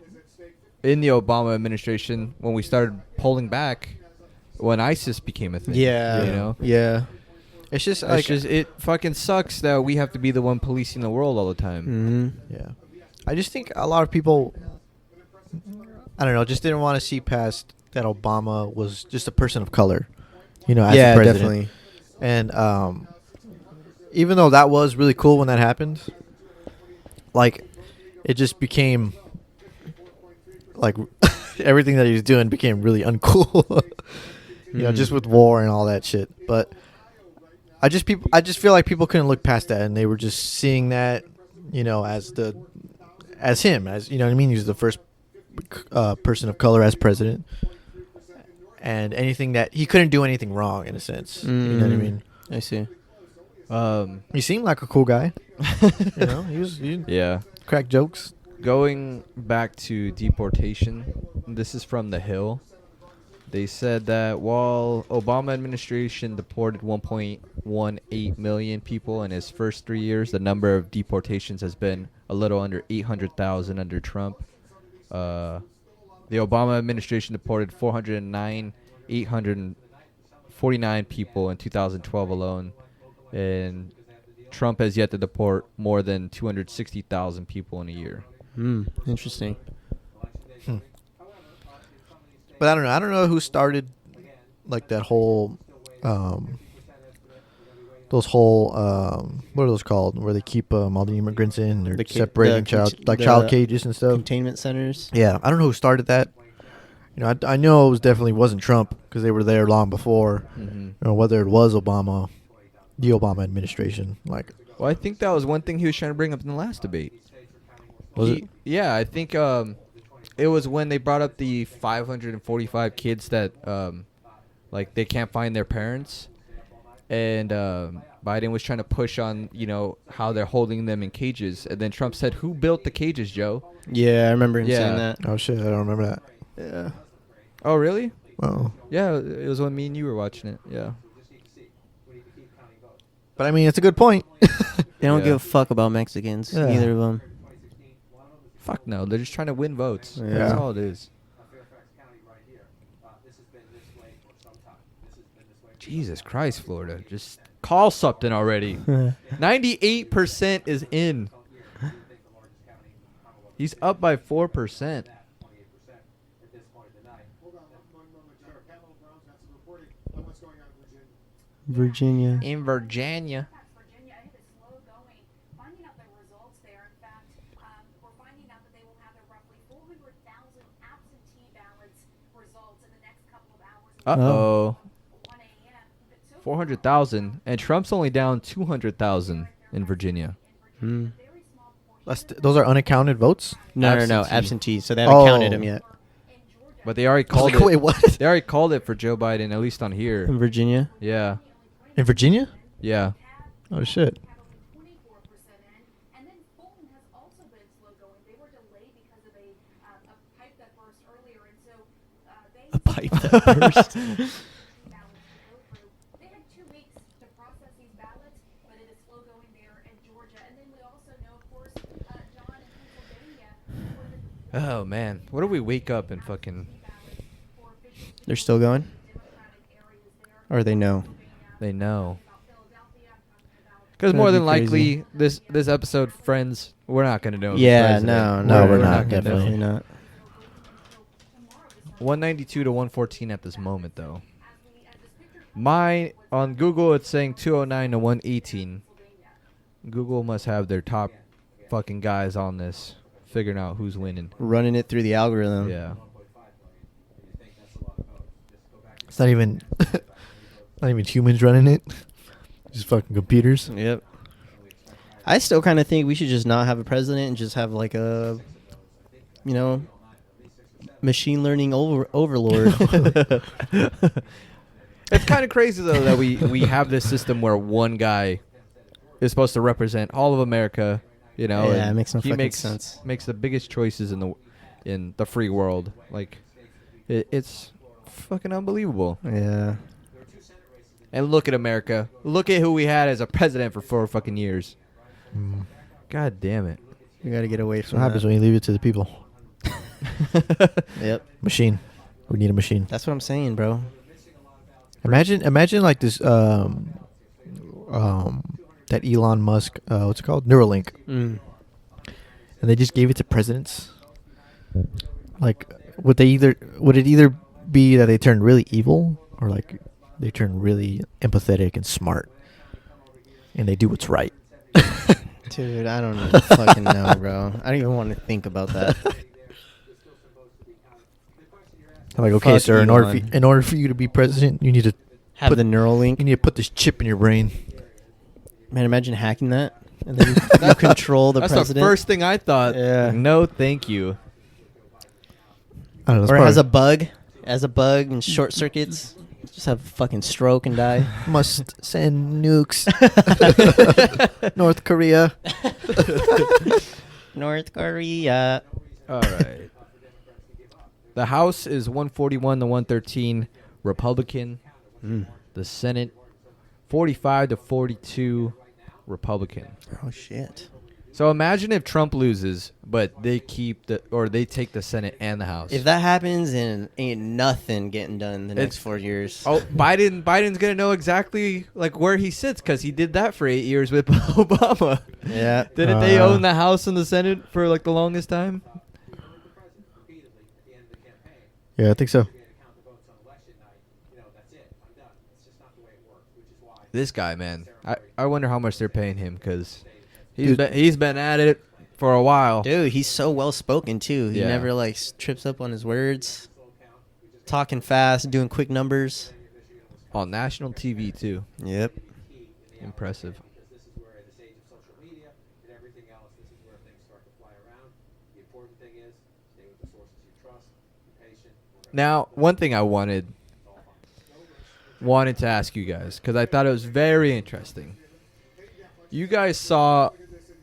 the Obama administration when we started pulling back. when ISIS became a thing. Yeah. You know. Yeah. It's just It's like just it fucking sucks that we have to be the one policing the world all the time. Mm-hmm. yeah. I just think a lot of people, I don't know, just didn't want to see past that Obama was just a person of color, you know, as Yeah, a president. definitely. And even though that was really cool when that happened, like it just became like everything that he was doing became really uncool. You know, Mhm. just with war and all that shit. But I just feel like people couldn't look past that, and they were just seeing that, you know, as him, as you know what I mean. He was the first person of color as president, and anything that he couldn't do anything wrong in a sense. You know what I Mm. mean? I see. He seemed like a cool guy. You know, he Yeah. cracked jokes. Going back to deportation, this is from The Hill. They said that while Obama administration deported 1.18 million people in his first 3 years, the number of deportations has been a little under 800,000 under Trump. The Obama administration deported 849 people in 2012 alone, and Trump has yet to deport more than 260,000 people in a year. Interesting. But I don't know. I don't know who started like that whole those whole what are those called, where they keep all the immigrants in, they're separating child cages and stuff. Containment centers. Yeah, I don't know who started that. You know, I know it was definitely wasn't Trump, because they were there long before. Mm-hmm. You know, whether it was Obama, the Obama administration, like Well, I think that was one thing he was trying to bring up in the last debate. Was it? Yeah, I think it was when they brought up the 545 kids that like they can't find their parents, and Biden was trying to push on, you know, how they're holding them in cages, and then Trump said, "Who built the cages, Joe?" Yeah, I remember him Yeah. saying that. oh shit, I don't remember that. Yeah. Oh, really? Oh, Yeah, it was when me and you were watching it. Yeah. but I mean, it's a good point. They don't Yeah. give a fuck about Mexicans. Yeah. Neither of them. Fuck no, they're just trying to win votes. Yeah. That's all it is. Jesus Christ, Florida. Just call something already. 98% is in. He's up by 4%. Virginia. In Virginia. Virginia, it is slow going. Finding out the results there. In fact, we're finding out that they will have their roughly 400,000 absentee ballots results in the next couple of hours. Uh-oh. 1 a.m. But so 400,000. And Trump's only down 200,000 in Virginia. Hmm. very small portion Those are unaccounted votes. No, Absentee. absentee. So they haven't Oh. counted them yet. in Georgia. But they already I was called like, it. wait, what? They already called it for Joe Biden, at least on here. In Virginia. Yeah. In Virginia? Yeah. Oh shit. Cattleman 24% in, and then Fulton has also been slow going. They were delayed because of a pipe that burst earlier, and so they A pipe that burst. ballots to go through. They had 2 weeks to process these ballots, but it is slow going there in Georgia. And then we also know, of course, John in Pennsylvania, where the Oh, man. What do we wake up and fucking... ballots for officials They're still going? Democratic areas there. Or they know? They know. About Philadelphia, I'm talking about Because That'd more be than likely, this episode, friends, we're not going to know. the Yeah, president. no, we're not, gonna know. definitely. not. 192 to 114 at this moment, though. My on Google, it's saying 209 to 118. Google must have their top fucking guys on this, figuring out who's winning. Running it through the algorithm. Yeah. It's not even not even humans running it. Just fucking computers. Yep. I still kind of think we should just not have a president and just have like a, you know, machine learning overlord. It's kind of crazy though that we have this system where one guy is supposed to represent all of America. You know, Yeah, and it makes no he fucking makes sense. Makes the biggest choices in the free world. Like, it's fucking unbelievable. Yeah. And look at America. Look at who we had as a president for 4 fucking years. God damn it. We got to get away That's from what happens that. when you leave it to the people. Yep. Machine. We need a machine. That's what I'm saying, bro. Imagine like this that Elon Musk what's it called, Neuralink, Mm. and they just gave it to presidents. Like, would it either be that they turn really evil, or like they turn really empathetic and smart, and they do what's right? Dude, I don't even fucking know, bro. I don't even want to think about that. I'm like, okay, Fuck sir, Elon. in order for you to be president, you need to Have the neural you link. need to put this chip in your brain. Man, imagine hacking that. And then you control the That's president. the first thing I thought. Yeah. No, thank you. I don't know. Or it has a bug. Has a bug and short circuits. Just have a fucking stroke and die. must send nukes. North Korea. North Korea. All right. The House is 141 to 113 Republican. Mm. The Senate 45 to 42 Republican. Oh shit. So imagine if Trump loses, but they take the Senate and the House. If that happens, then ain't nothing getting done the next It's- 4 years. Oh, Biden's gonna know exactly like where he sits because he did that for 8 years with Obama. Yeah. Didn't they own the House and the Senate for like the longest time? Yeah, I think so. This guy, man, I wonder how much they're paying him because Dude. he's been at it for a while. Dude, he's so well spoken too. He Yeah. never like trips up on his words. Talking fast, doing quick numbers. On national TV too. Yep. Impressive. This is where in this age of social media and everything else, this is where things start to fly around. The important thing is stay with the sources you trust, be patient. Now, one thing I wanted to ask you guys because I thought it was very interesting. You guys saw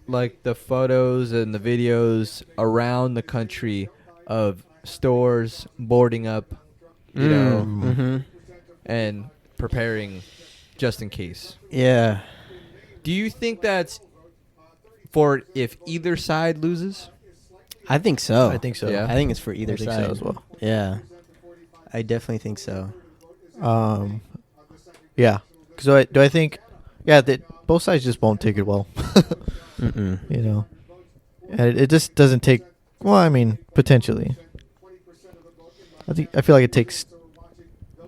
like the photos and the videos around the country of stores boarding up, you know, Mm-hmm. and preparing just in case. Yeah. Do you think that's for if either side loses? I think so. I think so. Yeah. I think it's for either I think side so as well. Yeah. I definitely think so. Yeah. So do I think? Yeah, that both sides just won't take it well. Mm-mm. You know, and it just doesn't take. Well, I mean, potentially. I feel like it takes,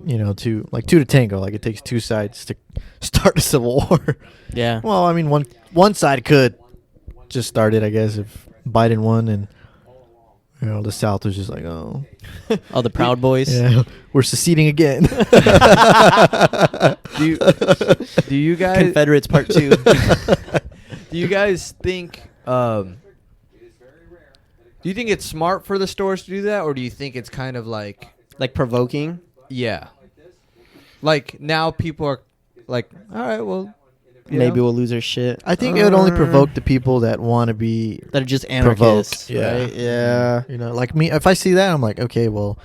you know, two to tango. Like it takes two sides to start a civil war. Yeah. Well, I mean, one side could just start it, I guess, if Biden won, and you know the South was just like, oh, All the Proud Boys. yeah, we're seceding again. Do you guys Confederates Part 2. do you guys think do you think it's smart for the stores to do that, or do you think it's kind of like Like provoking. yeah, like now people are like, all right, well, you Maybe know? we'll lose our shit. I think it would only provoke the people that want to be, That are just Provoked, anarchists. yeah. Right? Yeah. you know, like me. If I see that, I'm like, okay, well,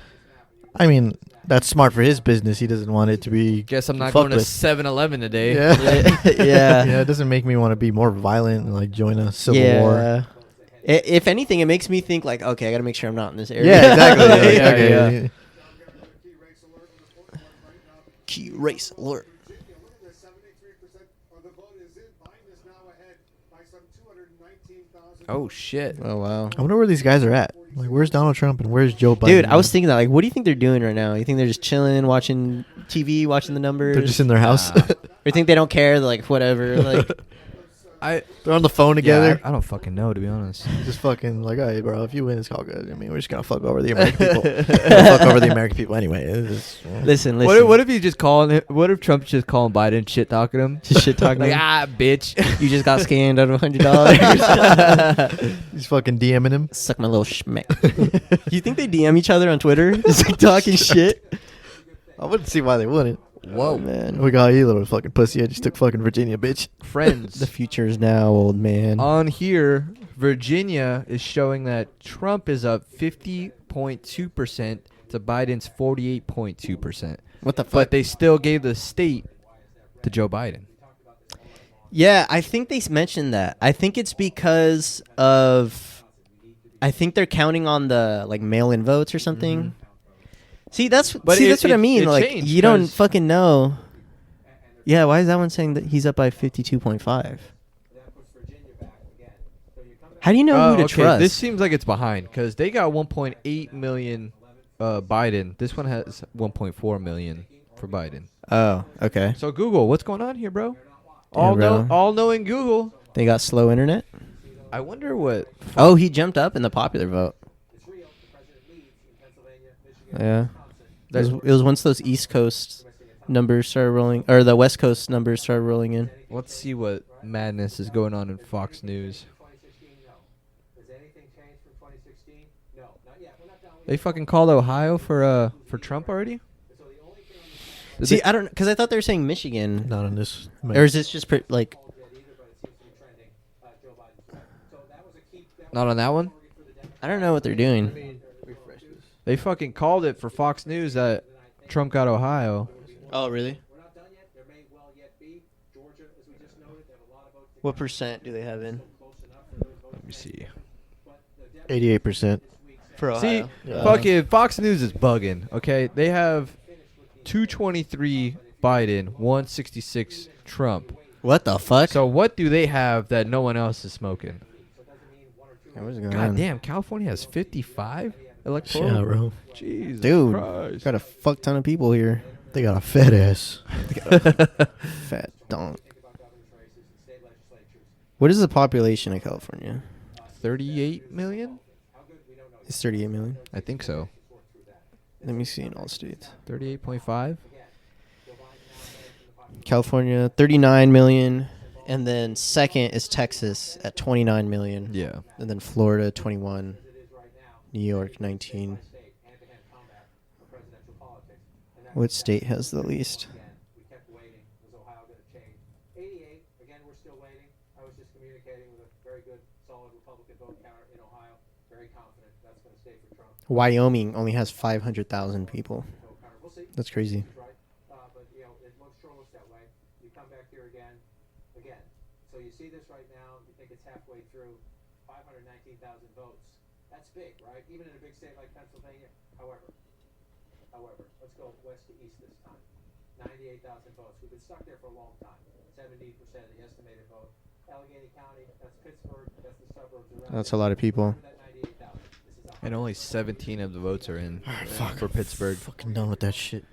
I mean, that's smart for his business. He doesn't want it to be. Guess I'm not fucked going to with. 7-Eleven today. Yeah. Yeah. Yeah, it doesn't make me want to be more violent and like join a civil war. If anything, it makes me think like, okay, I got to make sure I'm not in this area. Yeah, exactly. Yeah, Okay. yeah. Key race alert. Oh shit. Oh wow. I wonder where these guys are at. Like, where's Donald Trump and where's Joe Biden? Dude, I was thinking that. Like, what do you think they're doing right now? You think they're just chilling, watching TV, watching the numbers? They're just in their house. Nah. Or you think they don't care? They're like, whatever. Like, They're on the phone together. I don't fucking know, to be honest. Just fucking like, hey, bro, if you win, it's all good. I mean, we're just gonna fuck over the American people. We're gonna fuck over the American people anyway. It's just, listen. What if you just calling it? What if Trump's just calling Biden shit talking him? Just shit talking like him? bitch. You just got scammed out of $100. he's fucking DMing him. Suck my little schmeck. You think they DM each other on Twitter? Just like talking shit? I wouldn't see why they wouldn't. Whoa, man. We got you, little fucking pussy. I just took fucking Virginia, bitch. Friends. The future is now, old man. On here, Virginia is showing that Trump is up 50.2% to Biden's 48.2%. What the fuck? But they still gave the state to Joe Biden. Yeah, I think they mentioned that. I think it's because of, I think they're counting on the like mail-in votes or something. See, that's But that's what I mean. it Like changed you don't 'cause- fucking know. Yeah, why is that one saying that he's up by 52.5? How do you know who to okay, trust? this seems like it's behind because they got 1.8 million Biden. This one has 1.4 million for Biden. Oh, okay. So Google, what's going on here, bro? Yeah, bro. All knowing Google. They got slow internet. I wonder what. Oh, he jumped up in the popular vote. Yeah. It was once those East Coast numbers started rolling, or the West Coast numbers started rolling in. Let's see what madness is going on in Fox News. 2016, no. Has anything changed from 2016? No, not yet. We're not done with They fucking called Ohio for Trump already. So the only thing on the Did See, they- I don't, because I thought they were saying Michigan, Not on this. or is this just like? polls yet either, but it seems to be trending Joe Biden's way. So that was a key. That Not on that one. I don't know what they're doing. They fucking called it for Fox News that Trump got Ohio. Oh, really? We're not done yet. There may well yet be. Georgia, as we just noted, they have a lot of votes. What percent do they have in Close enough for those votes. Let me see. 88%. for See, Ohio? fucking Fox News is bugging. Okay, they have 223 Biden, 166 Trump. What the fuck? So what do they have that no one else is smoking? What's going God on? damn, California has 55 Yeah, electoral. bro. Jesus Dude, Christ. got a fuck ton of people here. They got a fat ass. Fat donk. What is the population of California? 38 million? It's 38 million. I think so. Let me see in all states. 38.5. California, 39 million. And then second is Texas at 29 million. Yeah. And then Florida, 21. New York, 19. What state has the least? We kept waiting. Was Ohio going to change? 88. Again, we're still waiting. I was just communicating with a very good, solid Republican vote counter in Ohio. Very confident that's going to stay for Trump. Wyoming only has 500,000 people. Vote counter. We'll see. That's crazy. Right. But you know, it looks sure looks that way. You come back here again. So you see this right now. You think it's halfway through. 519,000 votes. That's big, right? Even in a big state like Pennsylvania. However, let's go west to east this time. 98,000 votes. We've been stuck there for a long time. 70% of the estimated vote. Allegheny County, that's Pittsburgh, that's the suburbs around. That's a lot of people. That 98,000. This is And only 17 of the votes are in for Pittsburgh. Fucking done with that shit.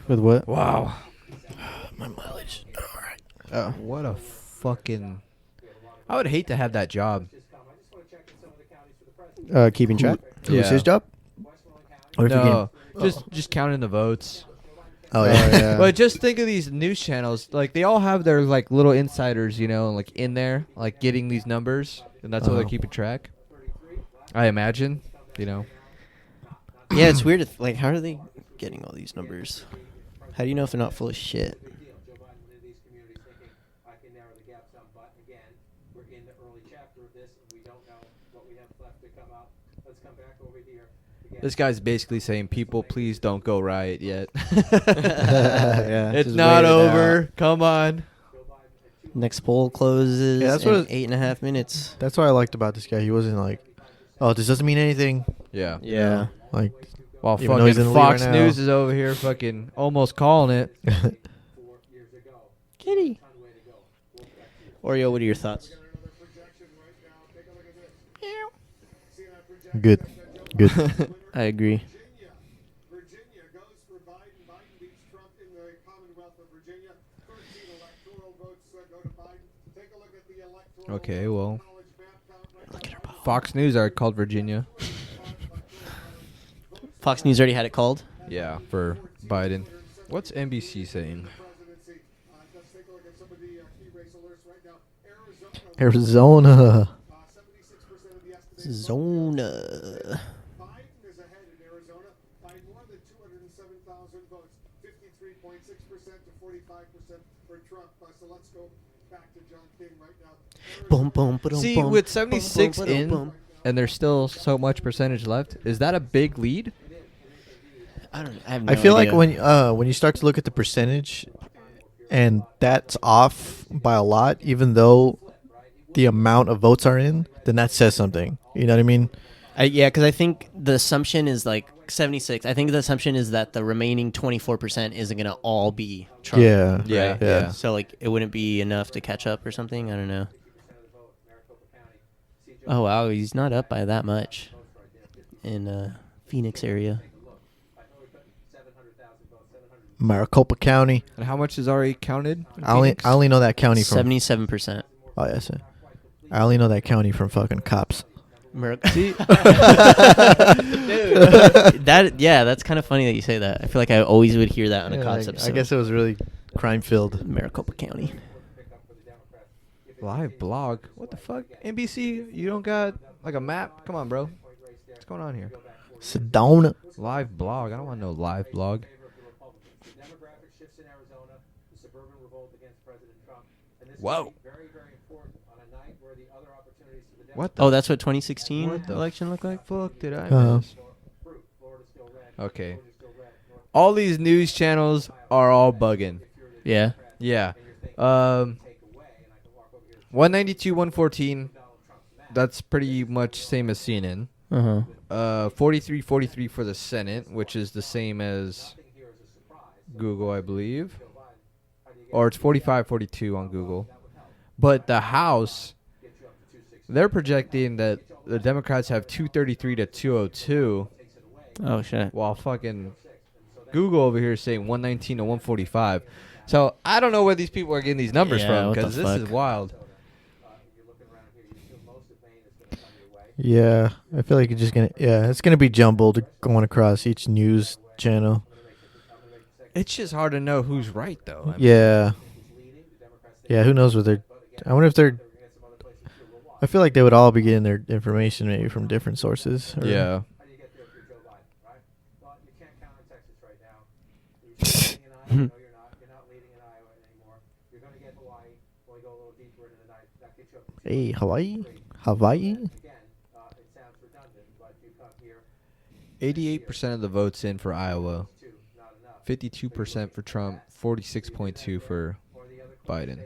With what? Wow. My mileage. All right. Oh. What a fucking... I would hate to have that job. Keeping track. Who was Yeah. his job? Or if you No, just counting the votes. Oh, yeah. yeah. But just think of these news channels. Like, they all have their, like, little insiders, you know, like, in there, like, getting these numbers. And that's how they're Oh. keeping track. I imagine, you know. Yeah, it's weird. Like, how are they getting all these numbers? How do you know if they're not full of shit? Joe Biden went into these communities thinking, I can narrow the gap some, but again, we're in the early chapter of this, and we don't know what we have left to come out. Let's come back over here. Again, This guy's basically saying, people, please don't go riot yet. Yeah, It's just not wait it over. out. Come on. Next poll closes Yeah, that's in what 8.5 minutes. That's what I liked about this guy. He wasn't like, oh, this doesn't mean anything. Yeah. Yeah. Like, While Even though he's in fucking the lead Fox right now. News is over here fucking almost calling it. 4 years ago. Kitty. Ton way to go. We'll get to you. Oreo, what are your thoughts? good. Good. I agree. Virginia goes for Biden. Biden beats Trump in the Commonwealth of Virginia. 13 electoral votes go to Biden. Take a look at the electoral Okay, well, college map count right now. Fox News are called Virginia. Fox News already had it called. Yeah, for Biden. What's NBC saying? Presidency. Let's take a look at some of the key race alerts right now. Arizona. Arizona. 76% of the estimated Zona. Biden is ahead in Arizona by more than 207,000 votes, 53.6% to 45% for Trump. So let's go back to John King right now. Boom, boom, ba-dum, See, boom. with 76 Boom, boom, in, boom. and there's still so much percentage left, is that a big lead? I have no I feel idea. like when you start to look at the percentage, and that's off by a lot, even though the amount of votes are in, then that says something. You know what I mean? Yeah, because I think the assumption is like 76. I think the assumption is that the remaining 24% isn't going to all be Trump. Yeah. Yeah, Yeah. So, like, it wouldn't be enough to catch up or something. I don't know. Oh, wow. He's not up by that much in Phoenix area. Maricopa County. And how much is already counted? in I only Phoenix? I only know that county from. 77%. Oh yes. I only know that county from fucking cops. See, That's kind of funny that you say that. I feel like I always would hear that on a Yeah, Cops I episode. guess it was really crime filled. Maricopa County. live blog. What the fuck? NBC, you don't got like a map? Come on, bro. What's going on here? Sedona. Live blog. I don't want no live blog. Whoa. What the Oh, that's what 2016 What the election looked like? fuck did I Uh-huh. miss? Okay. All these news channels are all bugging. Yeah. Yeah. 192, 114. That's pretty much same as CNN. Uh-huh. 43, 43 for the Senate, which is the same as Google, I believe. Or it's 45, 42 on Google. But the House, they're projecting that the Democrats have 233 to 202, Oh, shit. while fucking Google over here is saying 119 to 145. So I don't know where these people are getting these numbers Yeah, from, what the because this is fuck? wild. Yeah, I feel like it's just gonna. Yeah, it's gonna be jumbled going across each news channel. It's just hard to know who's right, though. I mean, Yeah. Yeah, who knows what they're. I wonder if they're. I feel like they would all be getting their information maybe from different sources. or- Yeah. Hey, Hawaii? Hawaii? 88% of the votes in for Iowa, 52% for Trump, 46.2 for Biden.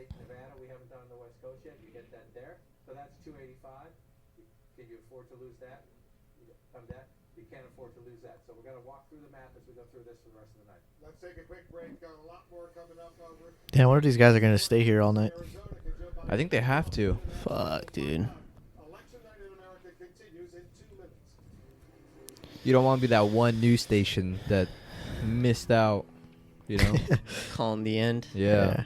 Let's take a quick break. Got a lot more coming up. Damn, what if these guys are gonna stay here all night? Arizona can jump on I think they have to. Fuck, dude. election night in America continues in 2 minutes. You don't want to be that one news station that missed out, you know? Calling the end. Yeah.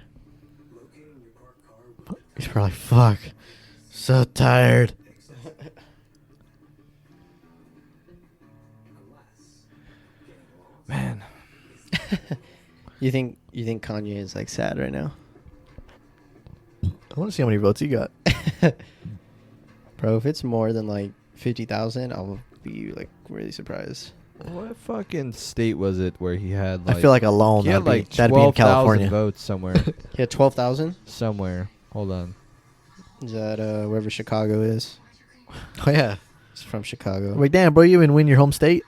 He's probably fuck. So tired. Man. You think Kanye is like sad right now? I want to see how many votes he got. Bro, if it's more than like 50,000, I'll be like really surprised. What fucking state was it where he had like... I feel like alone he had like that'd be in 12,000 California. votes somewhere. He had 12,000? Somewhere. Hold on. Is that wherever Chicago is? Oh yeah. It's from Chicago. I'm like, damn, bro, you even win your home state?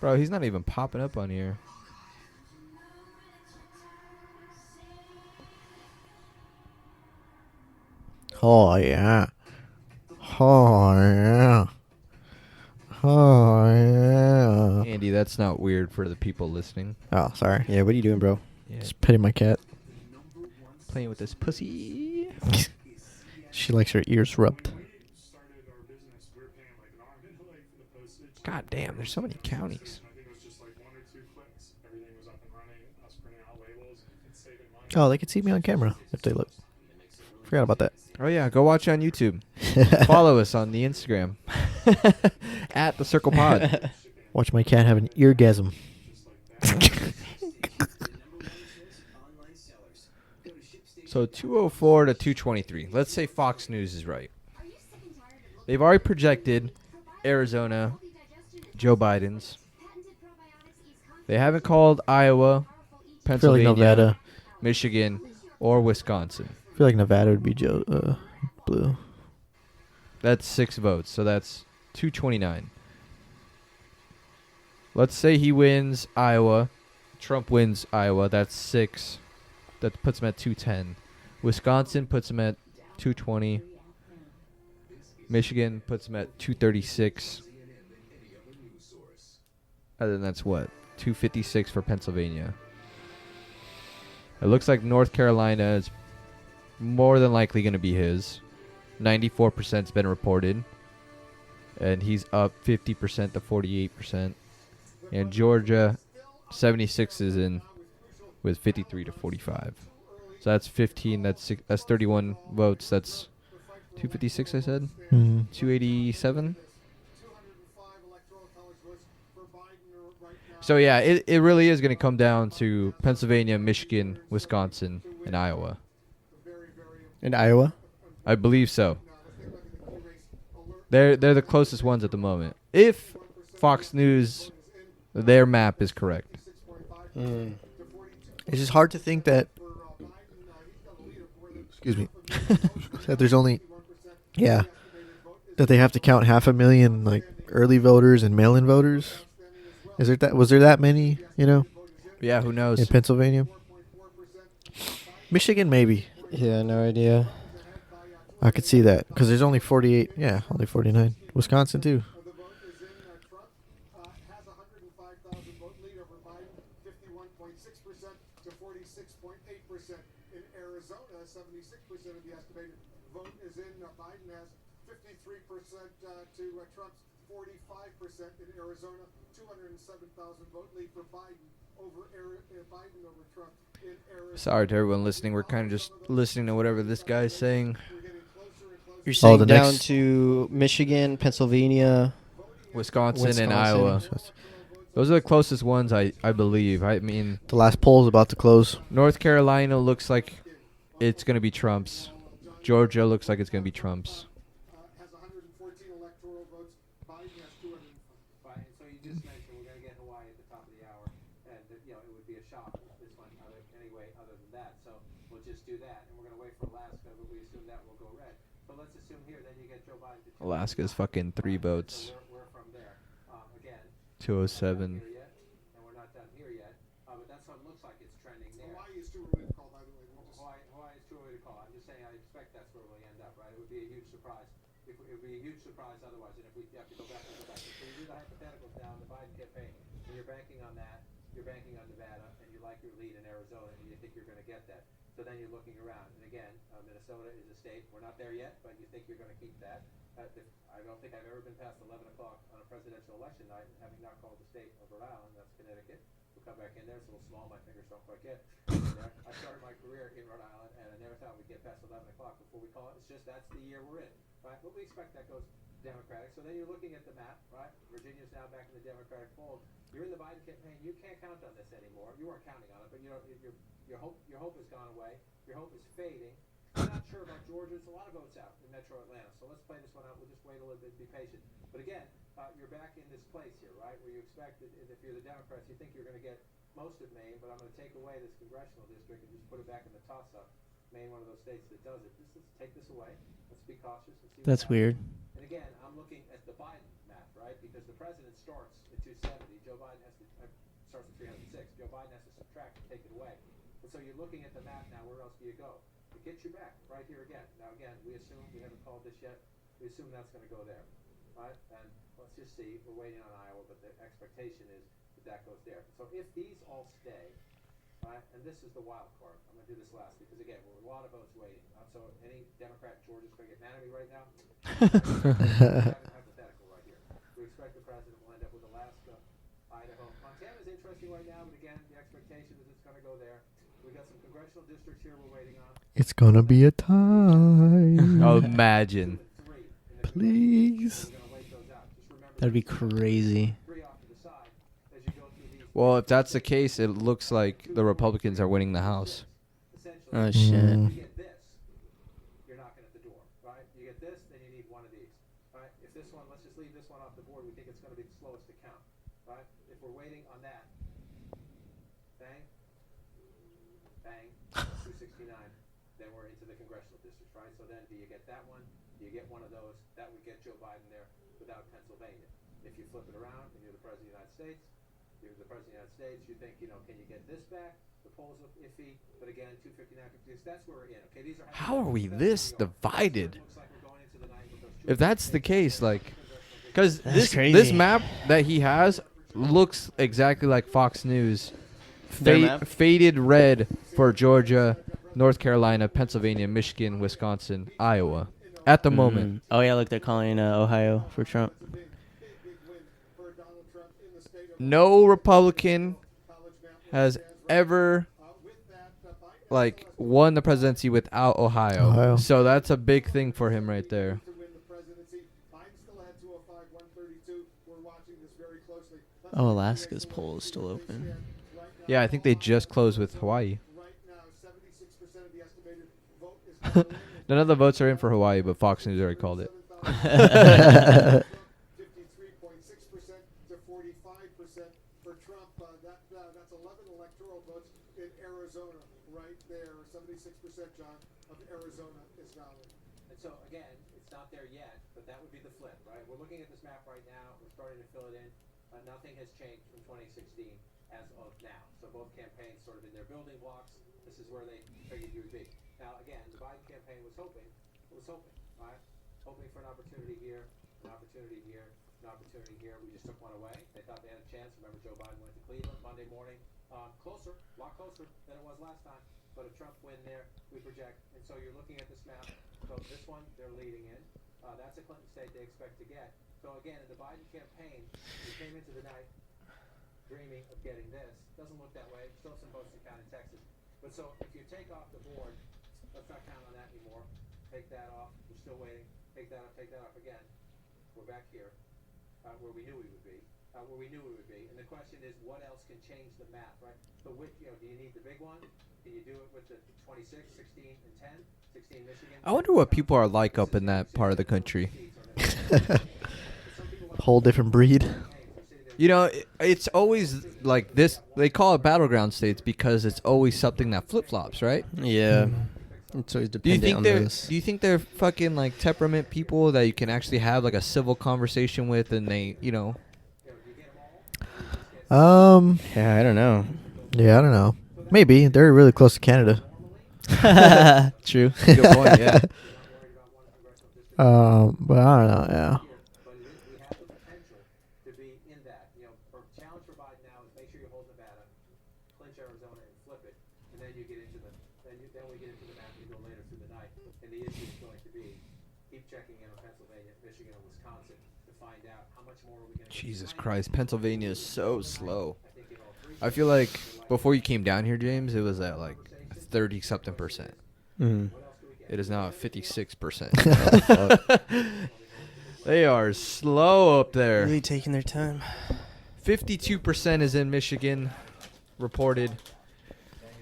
Bro, he's not even popping up on here. Oh yeah. Oh yeah. Oh yeah. Andy, that's not weird for the people listening. Oh, sorry. Yeah, what are you doing, bro? Yeah. Just petting my cat. Playing with this pussy. She likes her ears rubbed. Started our business. We were paying like an arm and a leg for the postage. God damn, there's so many counties. I think it was just like 1 or 2 clicks. Everything was up and running. Us printing out labels and saving money. Oh, they could see me on camera if they look. Forgot about that. Oh yeah, go watch on YouTube. Follow us on the Instagram. At the Circle Pod. Watch my cat have an eargasm. So 204 to 223. Let's say Fox News is right. They've already projected Arizona, Joe Biden's. They haven't called Iowa, I feel like Pennsylvania, Nevada. Michigan, or Wisconsin. I feel like Nevada would be blue. That's 6 votes, so that's 229. Let's say he wins Iowa. Trump wins Iowa. That's 6. That puts him at 210. Wisconsin puts him at 220. Michigan puts him at 236. And then that's what? 256 for Pennsylvania. It looks like North Carolina is more than likely going to be his. 94% has been reported. And he's up 50% to 48%. And Georgia, 76 is in with 53 to 45. So that's 15. That's 31 votes. That's 256, I said. 287. So yeah, it really is going to come down to Pennsylvania, Michigan, Wisconsin, and Iowa. In Iowa? I believe so. They're the closest ones at the moment. If Fox News, their map is correct. It's just hard to think that. Excuse me. That there's only, that they have to count 500,000 like early voters and mail-in voters. Was there that many? Yeah, who knows? In Pennsylvania, Michigan, maybe. Yeah, no idea. I could see that because there's only 48. Yeah, only 49. Wisconsin too. Has 105,000 vote lead over Biden, 51.6% to 46.8%. In Arizona, 76% of the estimated vote is in. Biden has 53% to Trump's 45% in Arizona. 207,000 vote lead for Biden over Biden over Trump in Arizona. Sorry to everyone listening. We're kind of just listening to whatever this guy's saying. You're saying the down next- to Michigan, Pennsylvania. Wisconsin and Iowa. Those are the closest ones, I believe. I mean, The last poll's about to close. North Carolina looks like it's going to be Trump's. Georgia looks like it's going to be Trump's. Has 114 electoral votes. Biden has 200. Right, and so you just mentioned we're going to get Hawaii at the top of the hour, and it would be a shock if this went anyway other than that. So we'll just do that, and we're going to wait for Alaska, but we assume that will go red. So let's assume here, then you get Joe Biden to Alaska's fucking 3 votes. So we're from there. Again, 207. here yet, and we're not done here yet, but that's what it looks like it's trending there. Hawaii is too early to call, by the way. Hawaii is too early to call. I'm just saying I expect that's where we'll end up, right? It would be a huge surprise. It would be a huge surprise otherwise. And if we have to go back and go back. So you do the hypotheticals now in the Biden campaign, and you're banking on that. You're banking on Nevada, and you like your lead in Arizona, and you think you're going to get that. So then you're looking around. And again, Minnesota is a state. We're not there yet, but you think you're going to keep that. I don't think I've ever been past 11 o'clock on a presidential election night and having not called the state of Rhode Island. That's Connecticut. We'll come back in there. It's a little small. My fingers don't quite get in there. I started my career in Rhode Island, and I never thought we'd get past 11 o'clock before we call it. It's just that's the year we're in, right? But we expect that goes Democratic. So then you're looking at the map, right? Virginia's now back in the Democratic fold. You're in the Biden campaign. You can't count on this anymore. You weren't counting on it, but your hope has gone away. Your hope is fading. I'm not sure about Georgia. There's a lot of votes out in Metro Atlanta, so let's play this one out. We'll just wait a little bit, be patient. But again, you're back in this place here, right, where you expect that if you're the Democrats, you think you're going to get most of Maine, but I'm going to take away this congressional district and just put it back in the toss-up. Maine, one of those states that does it. Let's take this away. Let's be cautious and see. That's weird. And again, I'm looking at the Biden map, right, because the president starts at 270. Joe Biden has to starts at 306. Joe Biden has to subtract and take it away. And so you're looking at the map now. Where else do you go? It gets you back right here again. Now again, we assume we haven't called this yet. We assume that's going to go there, right? And let's just see. We're waiting on Iowa, but the expectation is that goes there. So if these all stay, right, and this is the wild card. I'm going to do this last because again, we're a lot of votes waiting. So any Democrat in Georgia's going to get mad at me right now. Hypothetical right here. We expect the president will end up with Alaska, Idaho. Montana's interesting right now, but again, the expectation is it's going to go there. We got some congressional districts here we're waiting on. It's gonna be a time. Oh, imagine. Please. That'd be crazy. Well, if that's the case, it looks like the Republicans are winning the House. Oh, shit. You get this, you're knocking at the door, right? You get this, then you need one of these, right? If this one, let's just leave this one off the board. We think it's going to be the slowest to count, right? If we're waiting on that, bang, bang, 269, then we're into the congressional districts, right? So then do you get that one? Do you get one of those? That would get Joe Biden there without Pennsylvania. If you flip it around and you're the president of the United States, you think, can you get this back? The polls look iffy, but again, 259, 56. That's where we're in. Okay, these are How are we this divided? looks like we're going into the night with those If that's the case, like, because That's this crazy. map that he has looks exactly like Fox News. Their map? Faded red for Georgia, North Carolina, Pennsylvania, Michigan, Wisconsin, Iowa. At the moment, Oh yeah, look, they're calling Ohio for Trump. no Republican has ever like won the presidency without Ohio. Ohio. So that's a big thing for him right there. to win the presidency. Biden still had 205, 132. We're watching this very closely. Let's Oh, Alaska's poll is still open. Yeah, I think they just closed with Hawaii. right now, 76% of the estimated vote is now in. None of the votes are in for Hawaii, but Fox News already called it. 53.6% to 45% for Trump. That's 11 electoral votes in Arizona right there. 76%, John, of Arizona is valid. And so again, it's not there yet, but that would be the flip, right? We're looking at this map right now. We're starting to fill it in. Nothing has changed from 2016 as of now. So both campaigns sort of in their building blocks. This is where they figured you would be. Now again, the Biden campaign was hoping, right? Hoping for an opportunity here, an opportunity here, an opportunity here. We just took one away. They thought they had a chance. Remember, Joe Biden went to Cleveland Monday morning. Closer, a lot closer than it was last time. But a Trump win there, we project. And so you're looking at this map. So this one, they're leading in. That's a Clinton state they expect to get. So again, in the Biden campaign, we came into the night dreaming of getting this. Doesn't look that way. Still some votes to count in Texas. But so if you take off the board, let's not count on that anymore. Take that off. We're still waiting. Take that off again. We're back here, where we knew we would be. And the question is, what else can change the map, right? So which, do you need the big one? Can you do it with the 26, 16, and 10? 16 Michigan? I wonder what people are like up in that part of the country. Whole different breed. You know, it's always like this. They call it battleground states because it's always something that flip flops, right? Yeah. It's always Do you dependent think on they're those. Do you think they're fucking like temperament people that you can actually have like a civil conversation with, and they, Yeah, I don't know. Yeah, I don't know. Maybe they're really close to Canada. True. Good point. Yeah. But I don't know. Yeah. But we have the potential to be in that. Our challenge for Biden now is make sure you hold Nevada, clinch Arizona, and flip it, and then you get into the then we get into the map and go later through the night. And the issue is going to be keep checking in on Pennsylvania, Michigan, and Wisconsin to find out how much more are we going to. Jesus Christ, Pennsylvania is so slow. I feel like before you came down here, James, it was at like 30-something%. Mm. It is now at 56%. They are slow up there. Really taking their time. 52% is in Michigan, reported.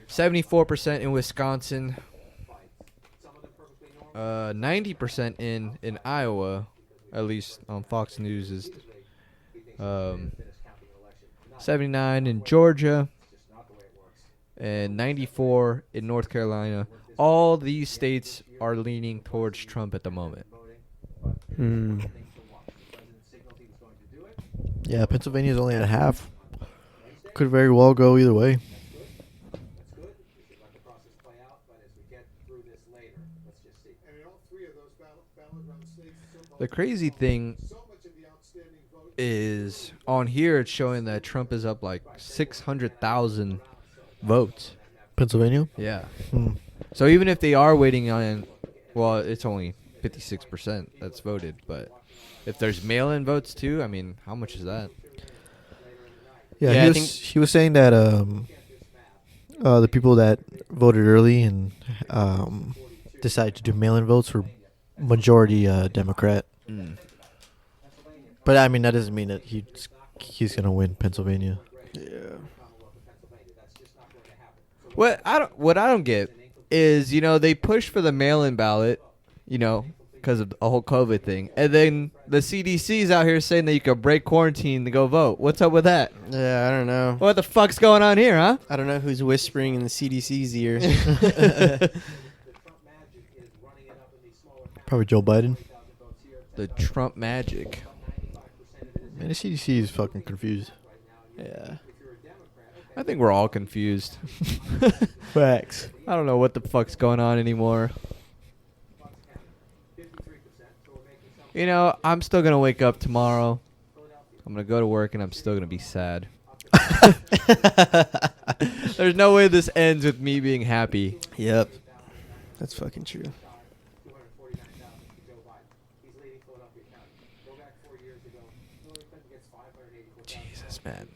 74% in Wisconsin. 90% in Iowa, at least on Fox News is 79 in Georgia, and 94 in North Carolina. All these states are leaning towards Trump at the moment. Mm. Yeah, Pennsylvania's only at half. Could very well go either way. That's good. We should let the process play out, but as we get through this later, let's just see. And in all three of those battleground states, The crazy thing so much of the outstanding vote is on here it's showing that Trump is up like 600,000 votes. Pennsylvania? Yeah. Hmm. So even if they are waiting on, well, it's only 56% that's voted, but if there's mail-in votes too, I mean, how much is that? Yeah, Yeah, I he was saying that the people that voted early and decided to do mail-in votes were majority Democrat. Mm. But I mean, that doesn't mean that he's gonna win Pennsylvania. Yeah. What I don't get is, they push for the mail-in ballot, because of the whole COVID thing, and then the CDC's out here saying that you could break quarantine to go vote. What's up with that? Yeah, I don't know. What the fuck's going on here, huh? I don't know who's whispering in the CDC's ear. Probably Joe Biden. The Trump magic. Man, the CDC is fucking confused. Yeah. I think we're all confused. Facts. I don't know what the fuck's going on anymore. You know, I'm still gonna wake up tomorrow. I'm gonna go to work and I'm still gonna be sad. There's no way this ends with me being happy. Yep. That's fucking true. 249,000 to Joe Biden. He's leading Philadelphia County. Go back 4 years ago, Hillary Clinton gets 584,000. Jesus, man.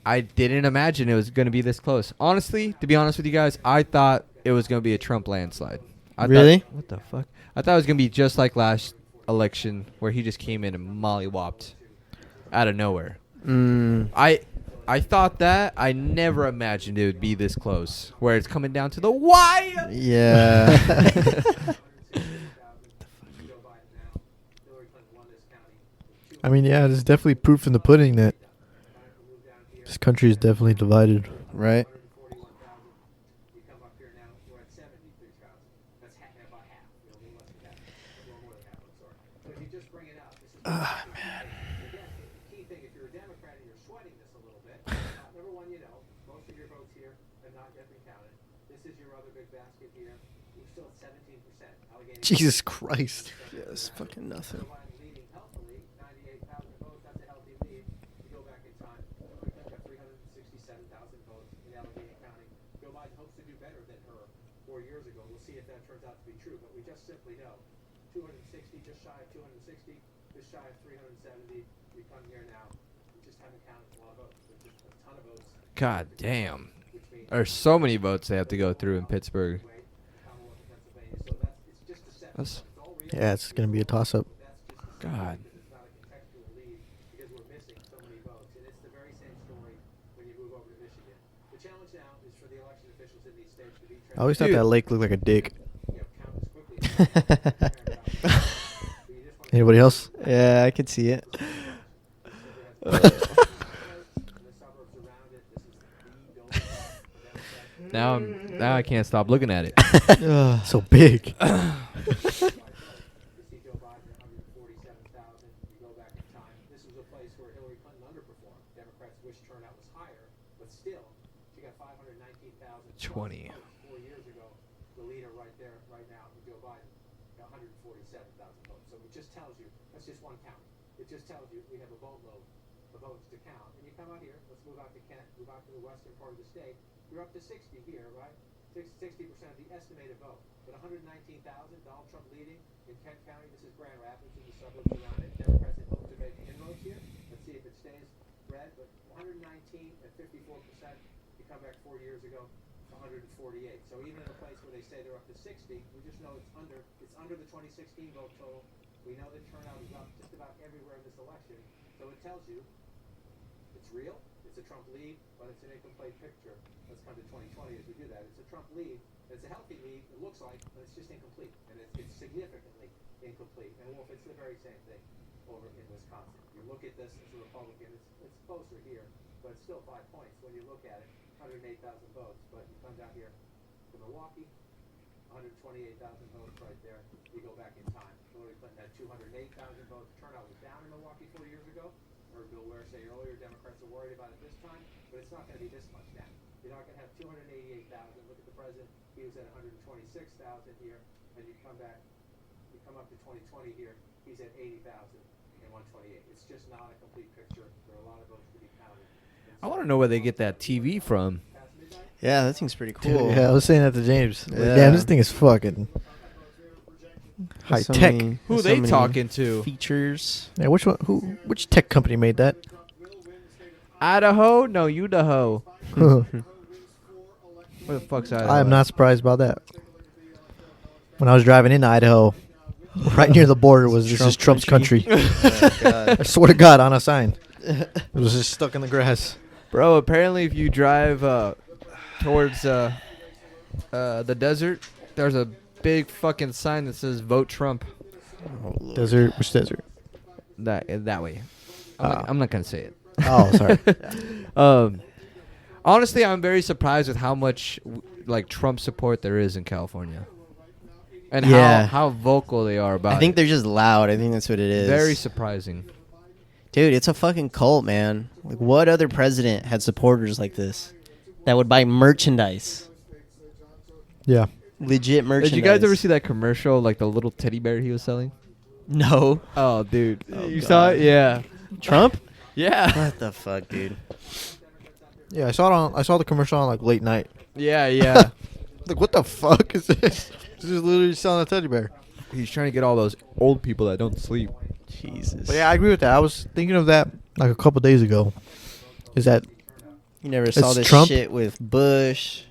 I didn't imagine it was gonna be this close. Honestly, to be honest with you guys, I thought it was gonna be a Trump landslide. Really? What the fuck? I thought it was gonna be just like last election where he just came in and mollywopped out of nowhere. I thought that. I never imagined it would be this close, where it's coming down to the wire. Yeah. I mean, yeah, there's definitely proof in the pudding that this country is definitely divided. Right. You come up here now, we're at 73,000. That's about half, a little less than half, a little more than half, I'm sorry. So if you just bring it out, this is man. Again, the key thing, if you're a Democrat and you're sweating this a little bit, number one, you know, most of your votes here have not yet been counted. This is your other big basket here. We're still at 17%. Allegheny Jesus Christ. Yeah, it's fucking nothing. Joe Biden leading healthily, 98,000 votes. That's a healthy lead. You go back in time. Hillary Clinton got 367,000 votes in Allegheny County. Joe Biden hopes to do better than her 4 years ago. We'll see if that turns out to be true. But we just simply know 260, just shy of 260, just shy of 370. We come here now. We just haven't counted a lot of votes. There's just a ton of votes. God damn. Which means There's so many votes they have to go through in Pittsburgh. Commonwealth of Pennsylvania. So it's just a set. That's, It's all real. Yeah, it's going to be a toss-up. God. It's not a contextual lead because we're missing so many votes. And it's the very same story when you move over to Michigan. The challenge now is for the election officials in these states to be I always thought Dude. that lake looked like a dick. count as quickly as Anybody else? Yeah, I could see it. Now I can't stop looking at it. So big. You see Joe Biden at 147,000. You go back in time. This was a place where Hillary Clinton underperformed. Democrats wish turnout was higher, but still, she got 519,000. 20. 4 years ago, the leader right there, right now, Joe Biden, got 147,000 votes. So it just tells you, that's just one count. It just tells you we have a boatload of votes to count. And you come out here, let's move out to Kent, move out to the western part of the state. You're up to 60 here, right? 60% of the estimated vote. But 119,000, Donald Trump leading in Kent County. This is Grand Rapids and the suburbs around it. Democrats have hoped to make inroads here. Let's see if it stays red. But 119 at 54%. You come back 4 years ago, 148. So even in a place where they say they're up to 60, we just know it's under the 2016 vote total. We know the turnout is up just about everywhere in this election. So it tells you it's real. It's a Trump lead, but it's an incomplete picture. Let's come to 2020 as we do that. It's a Trump lead. It's a healthy lead. It looks like, but it's just incomplete, and it's significantly incomplete. And Wolf, it's the very same thing over in Wisconsin. You look at this as a Republican. It's closer here, but it's still 5 points when you look at it. 108,000 votes, but you come down here to Milwaukee, 128,000 votes right there. You go back in time. Hillary Clinton had 208,000 votes. Turnout was down in Milwaukee 4 years ago. Heard Bill Ware say earlier, Democrats are worried about it this time, but it's not going to be this much down. You're not going to have 288,000. Look at the president; he was at 126,000 here, and you come back, you come up to 2020 here. He's at 80,000 and 128. It's just not a complete picture. There are a lot of votes to be counted. I want to know where they get that TV from. Past midnight, Yeah, that thing's pretty cool. Yeah, I was saying that to James. Like, Yeah. damn, this thing is fucking high There's so tech. many- Who there's they so many talking to? Features. Yeah, which one? Which tech company made that? Idaho? No, Idaho. Where the fuck's Idaho? I am not surprised about that. When I was driving into Idaho, right near the border was this is Trump's country. I swear to God, on a sign. It was just stuck in the grass. Bro, apparently if you drive towards the desert, there's a big fucking sign that says "Vote Trump." Oh, Lord. Desert? Which desert? That way. Ah. I'm not gonna say it. Oh, sorry. Honestly, I'm very surprised with how much like Trump support there is in California, and Yeah. how vocal they are about. I think it. they're just loud. I think that's what it is. Very surprising. Dude, it's a fucking cult, man. Like, what other president had supporters like this that would buy merchandise? Yeah. Legit merchandise. Did you guys ever see that commercial, like the little teddy bear he was selling? No. Oh, dude. Oh, you God. saw it? Yeah. Trump? Yeah. What the fuck, dude? Yeah, I saw the commercial on like late night. Yeah, yeah. Like, what the fuck is this? This is literally selling a teddy bear. He's trying to get all those old people that don't sleep. Jesus. But yeah, I agree with that. I was thinking of that like a couple days ago. Is that You never saw It's this Trump. shit with Bush.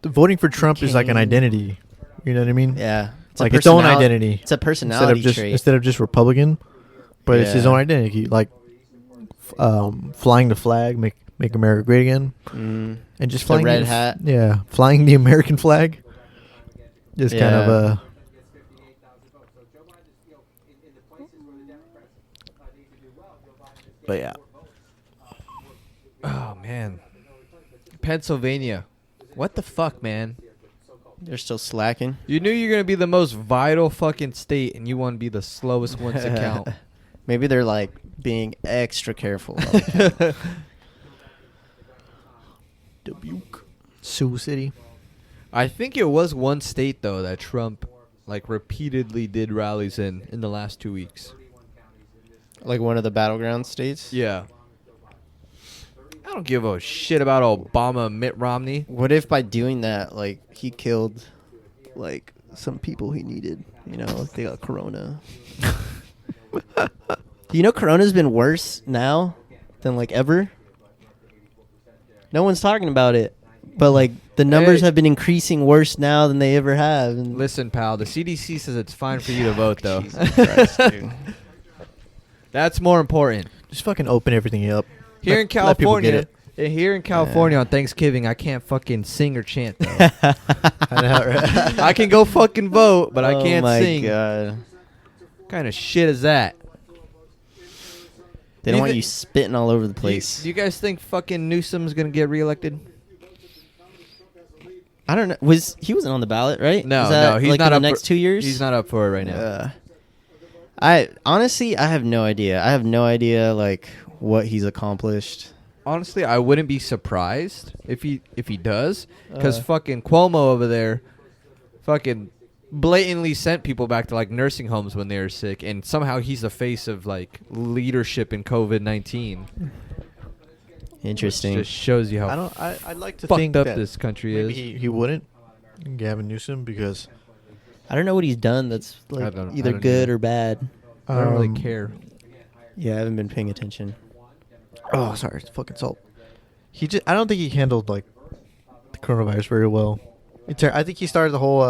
voting for Trump is like an King. identity. You know what I mean? Yeah. It's like a its own personality- identity. It's a personality trait. Instead of just Republican, but it's his Yeah. own identity. Like flying the flag, make America great again, Mm. and just The flying red hat. Yeah, flying the American flag. Is kind of Yeah. But yeah. Oh, man. Pennsylvania. What the fuck, man? They're still slacking. You knew you're going to be the most vital fucking state, and you want to be the slowest ones to count. Maybe they're like being extra careful. Dubuque, Sioux City. I think it was one state, though, that Trump, like, repeatedly did rallies in the last 2 weeks. Like one of the battleground states. Yeah. I don't give a shit about Obama, Mitt Romney. What if by doing that, like, he killed, like, some people he needed? You know, like they got corona. You know, corona's been worse now than, like, ever. No one's talking about it. But, like, the numbers Hey. have been increasing worse now than they ever have. And Listen, pal, the CDC says it's fine for you to vote, though. Jesus Christ, dude. That's more important. Just fucking open everything up. Here in Let people get California, here in California on Thanksgiving, I can't fucking sing or chant, though. I know, right? I can go fucking vote, but I can't Oh my sing. God. What kind of shit is that? They Do don't you want thi- you spitting all over the Do place. you guys think fucking Newsom's gonna get reelected? I don't know. He wasn't on the ballot, right? No, Is that, no, he's like, not in up the next for, 2 years. He's not up for it right now. I honestly, I have no idea. I have no idea like what he's accomplished. Honestly, I wouldn't be surprised if he does, because Uh. fucking Cuomo over there, fucking blatantly sent people back to like nursing homes when they were sick, and somehow he's the face of like leadership in COVID-19. Interesting. Just shows you how I'd like to fucked think up that this country maybe is. he wouldn't, Gavin Newsom, because I don't know what he's done that's like I either don't good either. or bad. I don't really um, care. Yeah, I haven't been paying attention. Oh, sorry, it's fucking salt. I don't think he handled like the coronavirus very well. I think he started the whole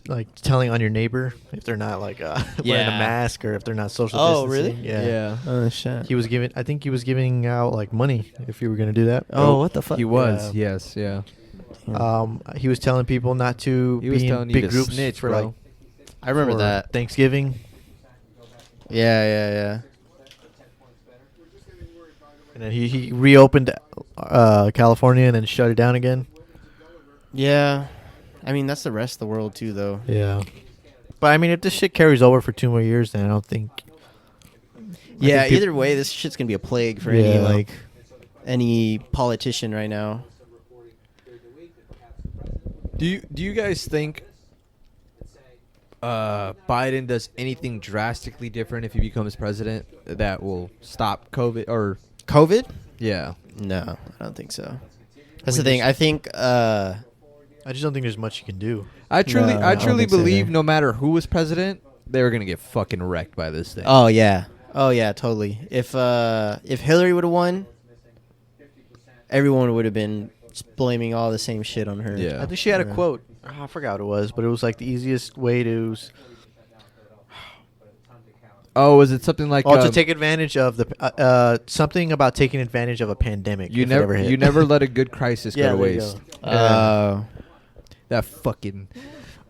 like telling on your neighbor if they're not like wearing a Yeah. mask or if they're not social Oh, distancing. really? Yeah. Oh shit. He was giving. I think he was giving out like money if you were gonna do that. Oh, what the fuck? He was, yes, yeah. He was telling people not to He be was in telling you big to groups snitch, for bro. like I remember for that. Thanksgiving. Yeah. And then he reopened California and then shut it down again. Yeah. I mean, that's the rest of the world too, though. Yeah. But I mean, if this shit carries over for 2 more years, then I don't think. Yeah. think peop- Either way, this shit's gonna be a plague for Yeah. any politician right now. Do you guys think Biden does anything drastically different if he becomes president that will stop COVID or COVID? yeah? No, I don't think so. That's the thing. I think. I just don't think there's much you can do. I truly No, I don't think so believe either. no matter who was president, they were gonna get fucking wrecked by this thing. Oh yeah. Totally. If Hillary would have won, everyone would have been blaming all the same shit on her. Yeah. I think she had a Yeah. quote. I forgot what it was, but it was like the easiest way to. Oh, is it something like to take advantage of the something about taking advantage of a pandemic. you if it ever never hit. you never let a good crisis Yeah, go to there you waste? go. That fucking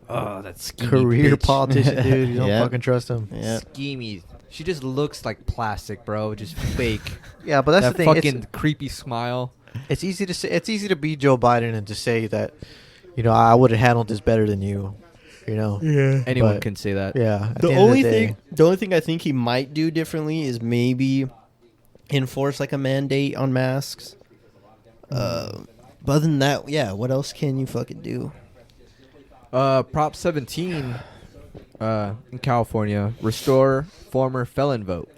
that schemy Career bitch. politician, dude. You don't Yeah. fucking trust him. Yeah. Schemy. She just looks like plastic, bro. Just fake. Yeah, but that's that the thing. fucking creepy smile. It's easy to say. It's easy to be Joe Biden and to say that, I would have handled this better than you. you know. Yeah. Anyone But- can say that. Yeah. at The end of only day- thing I think he might do differently is maybe enforce like a mandate on masks. But other than that, yeah, what else can you fucking do? Prop 17 in California, restore former felon vote.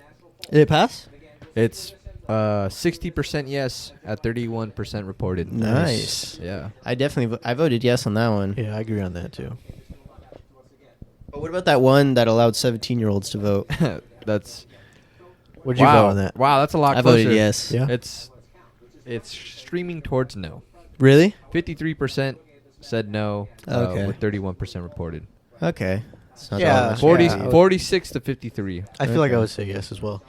Did it pass? It's 60% yes at 31% reported. Nice. Yeah. I definitely I voted yes on that one. Yeah, I agree on that too. But what about that one that allowed 17-year-olds to vote? That's What'd you wow. vote on that? Wow, that's a lot I closer. voted yes. Yeah. It's streaming towards no. Really? 53% said no, Okay. with 31% reported. Okay. It's not Yeah. that much. 40, Yeah. 46 to 53. I feel like I Okay. would say yes as well. 'Cause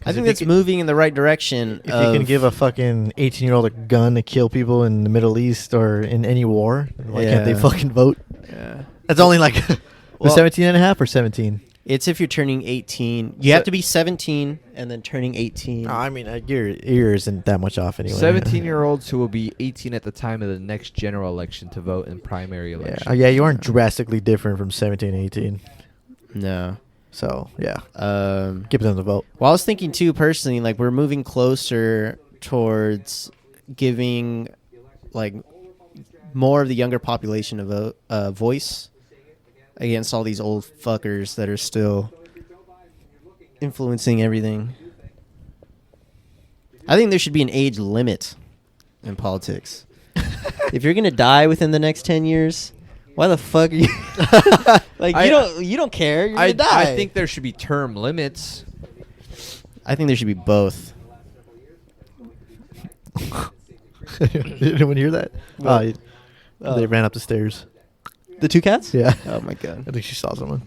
I if think you that's can- moving in the right direction. If you can give a fucking 18-year-old a gun to kill people in the Middle East or in any war, why can't they Yeah. fucking vote? Yeah. That's only like Well- 17 and a half or 17. It's if you're turning 18. You have to be 17 and then turning 18. I mean, your isn't that much off anyway. 17-year-olds who will be 18 at the time of the next general election to vote in primary Yeah. election. Yeah, you aren't drastically different from 17 and 18. No. So, yeah. Give them the vote. Well, I was thinking too personally, like we're moving closer towards giving like more of the younger population a vote, voice against all these old fuckers that are still influencing everything. I think there should be an age limit in politics. If you're gonna die within the next 10 years, why the fuck are you like you don't care? You're gonna die. I think there should be term limits. I think there should be both. Did anyone hear that? They ran up the stairs. The two cats? Yeah. Oh my god. I think she saw someone.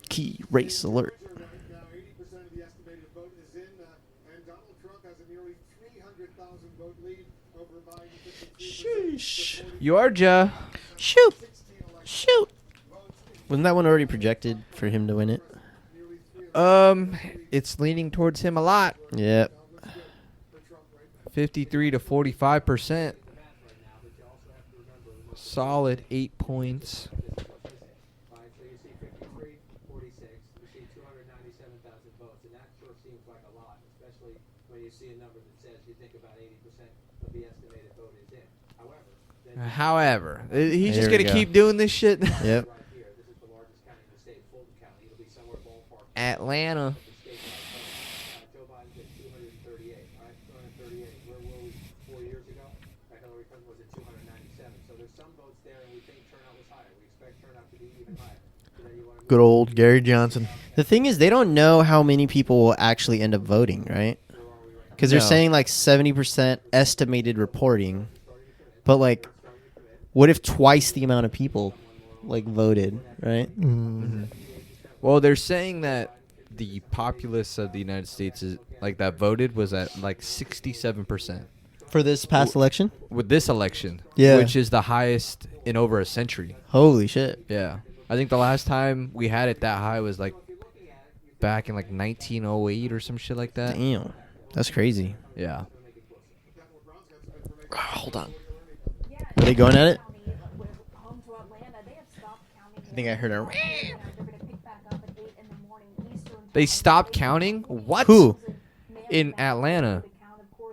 Key race alert. Now, 80% of the estimated vote is in, and Donald Trump has a nearly 300,000 vote lead over Biden. 53% Sheesh. Georgia. Shoot. Shoot. Wasn't that one already projected for him to win it? It's leaning towards him a lot. Yep. 53 to 45%. Solid 8 points. Right, so you see 53, 46, you see 297,000 votes, and that sure seems like a lot, especially when you see a number that says you think about 80% of the estimated vote is in. However, he's just There going we to go. keep doing this shit. Yep. Right here, this is the largest county in the state, Fulton County. It'll be somewhere ballpark. Atlanta. The state Joe Biden's at 238, right? 238. Where were we 4 years ago? Hillary Clinton was at 297. So there's some votes there, and we think turnout was higher. We expect turnout to be even higher. So then you want to Good old Gary Johnson. The thing is, they don't know how many people will actually end up voting, right? Because they're No. saying like 70% estimated reporting, but like, what if twice the amount of people like voted, right? Well, they're saying that the populace of the United States is like that voted was at like 67% For this past election? with this election, Yeah. which is the highest in over a century. Holy shit. Yeah, I think the last time we had it that high was like back in like 1908 or some shit like that. Damn. That's crazy. Yeah. Hold on. Are they going at it? Home to Atlanta, they have stopped counting. I think I heard a. They're going to pick back up at 8 in the morning Eastern. They stopped counting? What? Who? In Atlanta.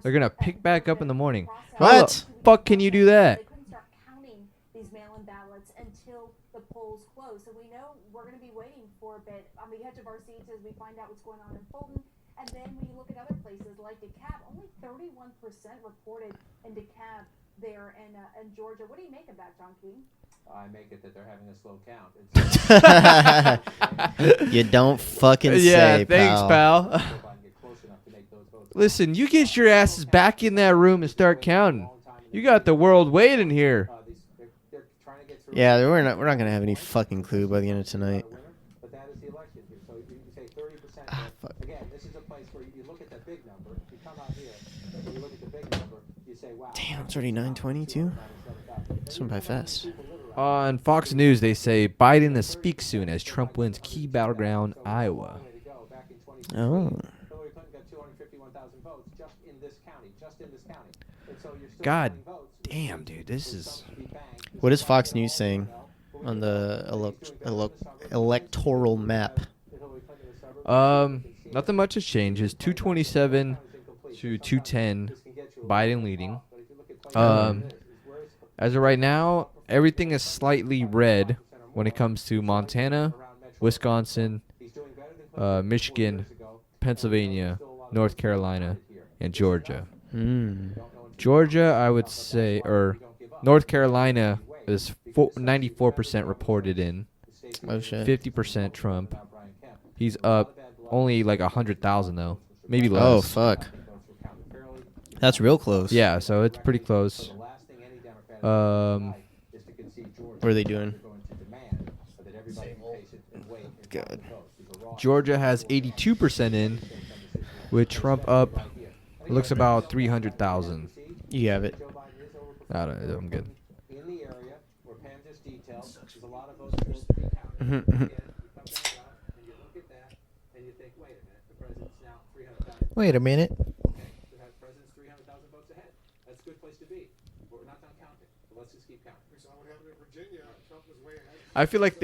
They're going to pick back up in the morning. What? How the fuck can you do that? They couldn't start counting these mail-in ballots until the polls close. So we know we're going to be waiting for a bit on the edge of our seats as we find out what's going on in Fulton. And then when you look at other places like DeKalb, only 31% reported in DeKalb there in Georgia. What do you make of that, John King? I make it that they're having a slow count. It's You don't fucking Yeah, say, thanks, pal. Joe Biden get close enough to make those votes. Listen, you get your asses back in that room and start counting. You got the world waiting here. They're trying to get through. Yeah, we're not gonna have any fucking clue by the end of tonight. But that is the election here. So you can say 30%. Fuck. Again, this is a place where you look at the big number. You come out here, and you look at the big number, you say, wow. Damn, it's already 9:22. This went by fast. On Fox News, they say Biden to speak soon as Trump wins key battleground Iowa. Back in 2016, Oh. Hillary Clinton got 251,000 votes just in this county. And so you're still God counting votes. damn, dude, this is. To be banked. What is Fox News saying? on the electoral map? Nothing much has changed. It's 227 to 210, Biden leading. As of right now, everything is slightly red when it comes to Montana, Wisconsin, Michigan, Pennsylvania, North Carolina, and Georgia. Georgia, I would say, or North Carolina is 94% reported in, Oh shit. 50% Trump. He's up only like 100,000 though, maybe less. Oh fuck. That's real close. Yeah, so it's pretty close. What are they doing? God. Georgia has 82% in, with Trump up. It looks about 300,000. You have it. I don't know. I'm good. In the area where Pam just detailed, there's a lot of votes still to be counted. And you look at that and you think, wait a minute, the president's now 300,000. Wait a minute. The president's 300,000 votes ahead. That's a good place to be. But we're not done counting. So let's just keep counting. We saw what happened in Virginia. Trump was way ahead. I feel like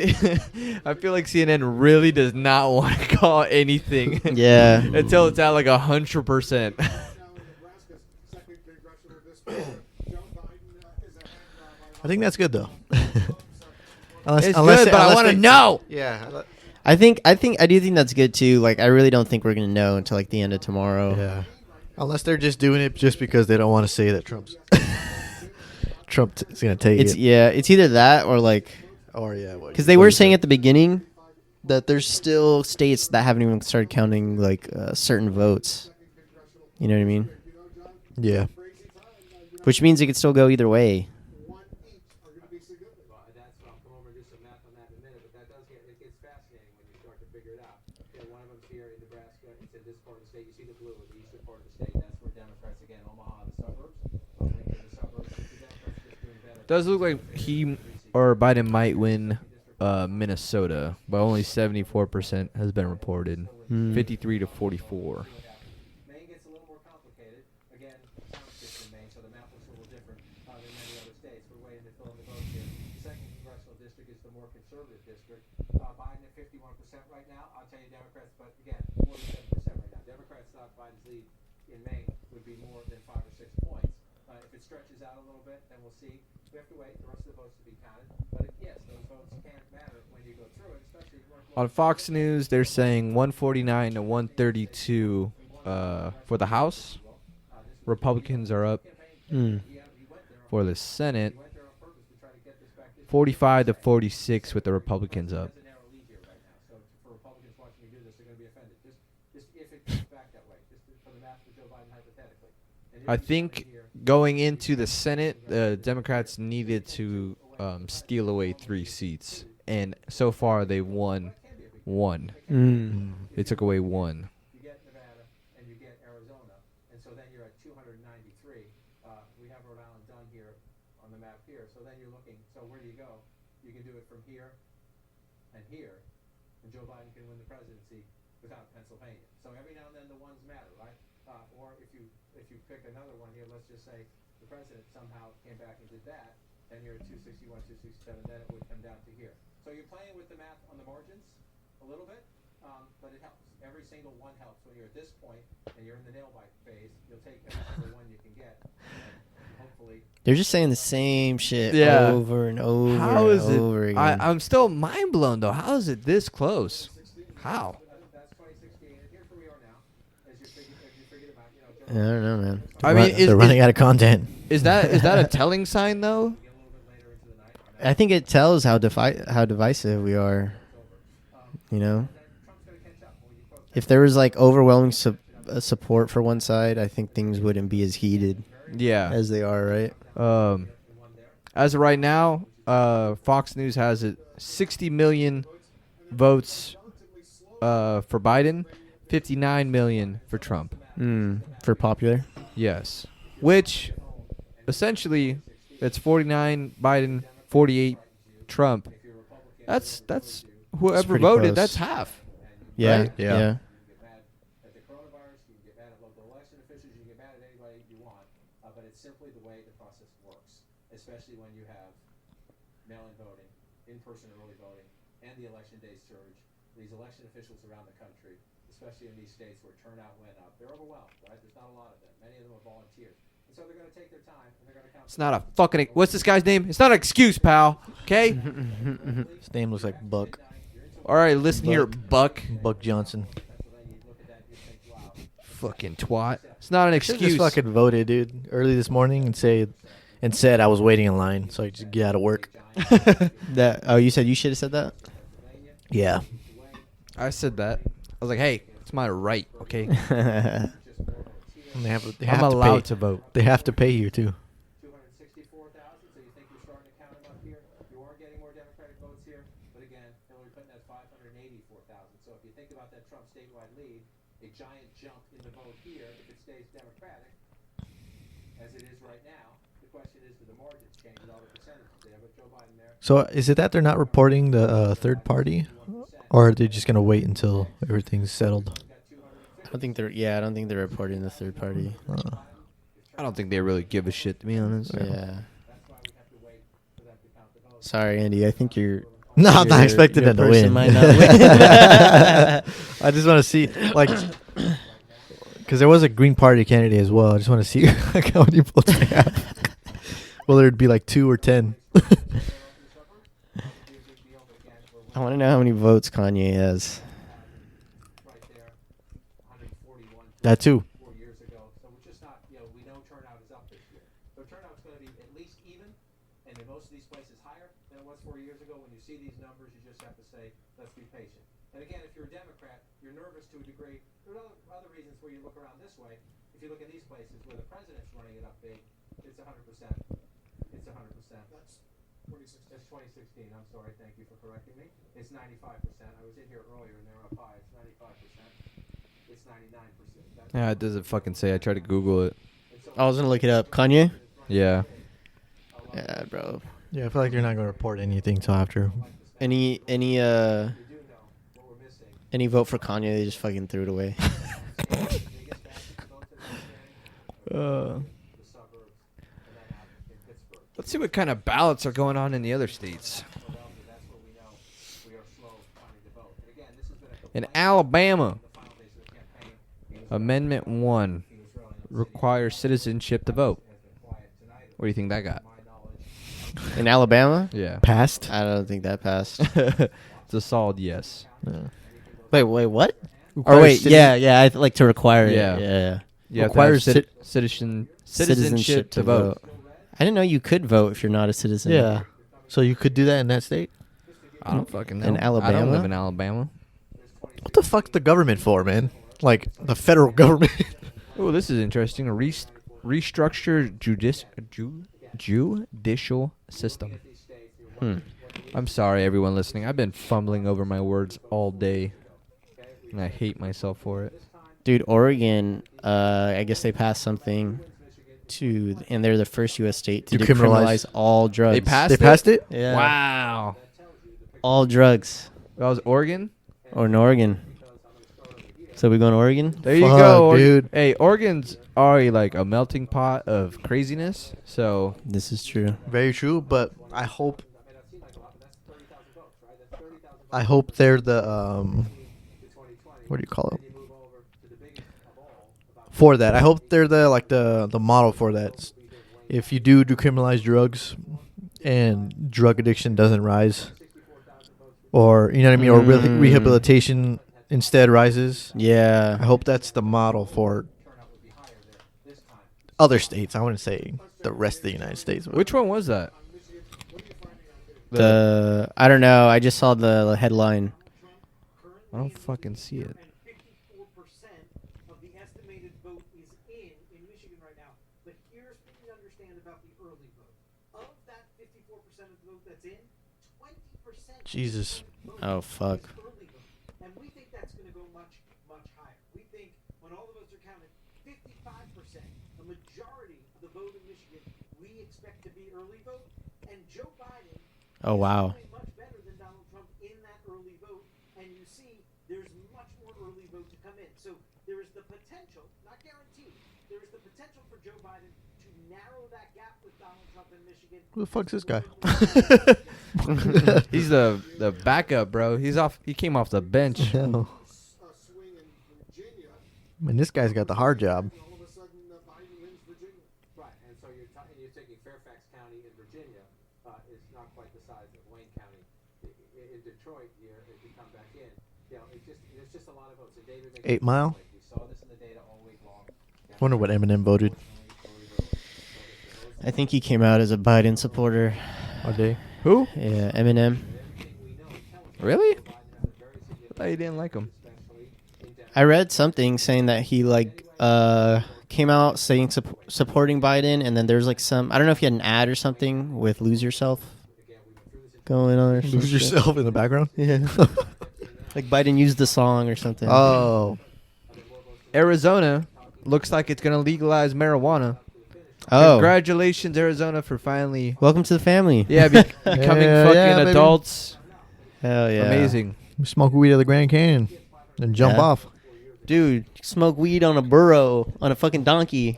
I feel like CNN really does not want to call anything. Yeah. Until it's at like 100%. Now in Nebraska's second congressional district, Joe Biden is ahead by I think that's good though. It's good, but I want to know. Yeah. I do think that's good too. Like, I really don't think we're gonna know until like the end of tomorrow. Yeah. Unless they're just doing it just because they don't want to say that Trump's gonna take It's it. it's either that or like, Or yeah. because they were saying at the beginning that there's still states that haven't even started counting like certain votes. You know what I mean? Yeah. Which means it could still go either way. one each are going to be significant. Well, that's I'll come over and do some math on that in a minute, but that does it gets fascinating when you start to figure it out. One of them's here in Nebraska. It's in this part of the state. You see the blue in the eastern part of the state. That's where Democrats again, Omaha, the suburbs. I'll link to the suburbs. The Democrats just doing better. Does look like he or Biden might win Minnesota, but only 74% has been reported. 53 to 44. Maine gets a little more complicated. Again, Trump's just in Maine, so the map looks a little different than many other states. We're waiting to fill in the votes here. The second congressional district is the more conservative district. Biden at 51% right now. I'll tell you Democrats, but again, 47% right now. Democrats thought Biden's lead in Maine would be more than 5 or 6 points. If it stretches out a little bit, then we'll see. We have to wait the rest of the votes to be counted. But yes, those votes can matter when you go through it, especially On Fox News, they're saying 149 to 132 for the House. Republicans are up. For the Senate, 45 to 46 with the Republicans up. a narrow lead here right now. So for Republicans watching me do this, they're going to be offended. Just if it comes back that way, just for the math for Joe Biden hypothetically. And I think going into the Senate, the Democrats needed to steal away 3 seats. And so far, they won 1. They took away 1. you get Nevada and you get Arizona, and so then you're at 293. We have Rhode Island done here on the map here. So then you're looking. So where do you go? You can do it from here and here, and Joe Biden can win the presidency without Pennsylvania. So every now and then the ones matter, right? Or if you pick another one here, let's just say the president somehow came back and did that, then you're at 261, 267. Then it would come down to here. So you're playing with the math on the margins a little bit, but it helps. Every single one helps. When you're at this point and you're in the nail bite phase, you'll take every single one you can get. And hopefully, They're just saying the same shit Yeah. over and over How and is it? over again. I'm still mind blown, though. How is it this close? How? that's 2016. And here's where we are now. As you figured them out, I don't know, man. I mean, they're running out of content. is that a telling sign, though? I think it tells how divisive we are. You know, if there was like overwhelming support for one side, I think things wouldn't be as heated Yeah. as they are, right? As of right now, Fox News has it 60 million votes for Biden, 59 million for Trump. For popular. Yes. Which, essentially, it's 49 Biden, 48 Trump. That's whoever pretty voted, close. that's half. Yeah, Right? Yeah. yeah. at the coronavirus, you can get mad at local election officials, you can get mad at anybody you want, but it's simply the way the process works, especially when you have mail-in voting in-person early voting and the election day surge, these election officials around the country, especially in these states where turnout went up, they're overwhelmed, right? There's not a lot of them. Many of them are volunteers. And so they're going to take their time and they're going to count. It's not a fucking. What's this guy's name? It's not an excuse, pal. Okay. His name looks like Buck. All right, listen here, Buck. Buck Johnson. Fucking twat. It's not an Should've excuse. just fucking voted, dude, early this morning and said I was waiting in line so I could just get out of work. You said you should have said that? Yeah. I said that. I was like, hey, it's my right. Okay. And they have I'm to allowed pay. to vote. They have to pay you too. 264,000, so you think you're starting to count them up here? You are getting more Democratic votes here, but again, Hillary Clinton has 584,000. So if you think about that Trump statewide lead, a giant jump in the vote here, if it stays Democratic, as it is right now, the question is, do the margins change with all the percentages? They have Joe Biden there. So is it that they're not reporting the third party, or are they just gonna wait until everything's settled? I don't think they're reporting the third party. I don't think they really give a shit, to be honest. Yeah. Sorry, Andy. I think you're. No, I'm not your- expecting your them to person win. might not win. I just want to see, like, because there was a Green Party candidate as well. I just want to see like how many votes they have. Whether it'd be like 2 or 10. I want to know how many votes Kanye has. That too. 4 years ago. So we're just not, we know turnout is up this year. So turnout's going to be at least even, and in most of these places higher than it was 4 years ago. When you see these numbers, you just have to say, let's be patient. And again, if you're a Democrat, you're nervous to a degree. There are other reasons where you look around this way. If you look at these places where the president's running it up big, it's 100%. It's 100%. That's 2016. It's 2016. I'm sorry. Thank you for correcting me. It's 95%. I was in here earlier and they're up high. It's 95%. It's 99%. Yeah, it doesn't fucking say. I tried to Google it. I was gonna look it up. Kanye? Yeah. Yeah, bro. Yeah, I feel like you're not going to report anything till after. Any vote for Kanye? They just fucking threw it away. Let's see what kind of ballots are going on in the other states. In Alabama, Amendment 1 requires citizenship to vote. What do you think that got? In Alabama? Yeah. Passed? I don't think that passed. It's a solid yes. Wait, what? Requires Or wait, citi- yeah, I'd like to require it. Yeah. Yeah. You have to Requires have citizenship to vote. I didn't know you could vote if you're not a citizen. Yeah. So you could do that in that state? I don't fucking know. In I don't Alabama? live in Alabama. What the fuck's the government for, man? Like the federal government? Oh, this is interesting. A restructured judicial system. I'm sorry, everyone listening. I've been fumbling over my words all day, and I hate myself for it. Dude, Oregon, I guess they passed something and they're the first U.S. state to decriminalize all drugs. They passed They it? passed it? Yeah. Wow. All drugs. That was Oregon? Or in Oregon. So we going to Oregon? There you Fuck, go, dude. Hey, Oregon's already like a melting pot of craziness. So This is true. Very true, but I hope they're the what do you call it? For that. I hope they're the model for that. If you do decriminalize drugs and drug addiction doesn't rise, or you know what I mean, or rehabilitation instead rises. Yeah. I hope that's the model for other states. I wouldn't say the rest of the United States. But which one was that? I don't know. I just saw the headline. I don't fucking see it. 54% of the estimated vote is in Michigan right now. But here's what you understand about the early vote. Of that 54% of the vote that's in, 20% Jesus. Oh, fuck. is early vote. And we think that's going to go much, much higher. We think when all the votes are counted, 55%, the majority of the vote in Michigan, we expect to be early vote. And Joe Biden Oh, wow. is doing much better than Donald Trump in that early vote. And you see there's much more early vote to come in. So there is the potential, not guaranteed, there is the potential for Joe Biden to narrow that gap with Donald Trump in Michigan. Who the fuck's this guy? He's the backup, bro. He came off the bench. Yeah. Swing in Virginia, Man, this guy's got the hard job. and all of a sudden Biden wins Virginia. Right, and so you're taking Fairfax County in Virginia. It's not quite the size of Wayne County. In Detroit, if you come back in, there's just a lot of votes. And David makes 8 Mile. We saw this in the data all week long. Wonder what Eminem voted. I think he came out as a Biden supporter. All day. Who? Yeah, Eminem. Really? I thought you didn't like him. I read something saying that he came out saying supporting Biden, and then there's like some, I don't know if he had an ad or something with "Lose Yourself" going on or something. Lose yourself in the background. Yeah. Like Biden used the song or something. Oh, Arizona looks like it's gonna legalize marijuana. Oh. Congratulations, Arizona, for finally Welcome to the family. becoming Yeah, fucking yeah, baby. adults. Hell yeah. Amazing. smoke weed at the Grand Canyon, then jump Yeah. off. Dude, smoke weed on a burro, on a fucking donkey,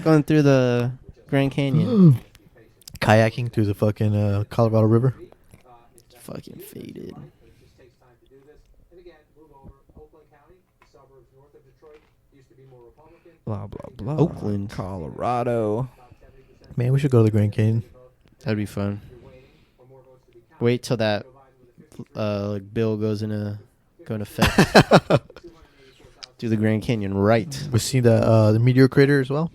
going through the Grand Canyon. Kayaking through the fucking Colorado River. It's fucking faded. It just takes time to do this. And again, move over. Oakland County, the suburbs north of Detroit, used to be more Republican. Blah blah blah. Oakland. Colorado. Man, we should go to the Grand Canyon. That'd be fun. Wait till that bill goes into effect. Do the Grand Canyon right. We see the Meteor Crater as well.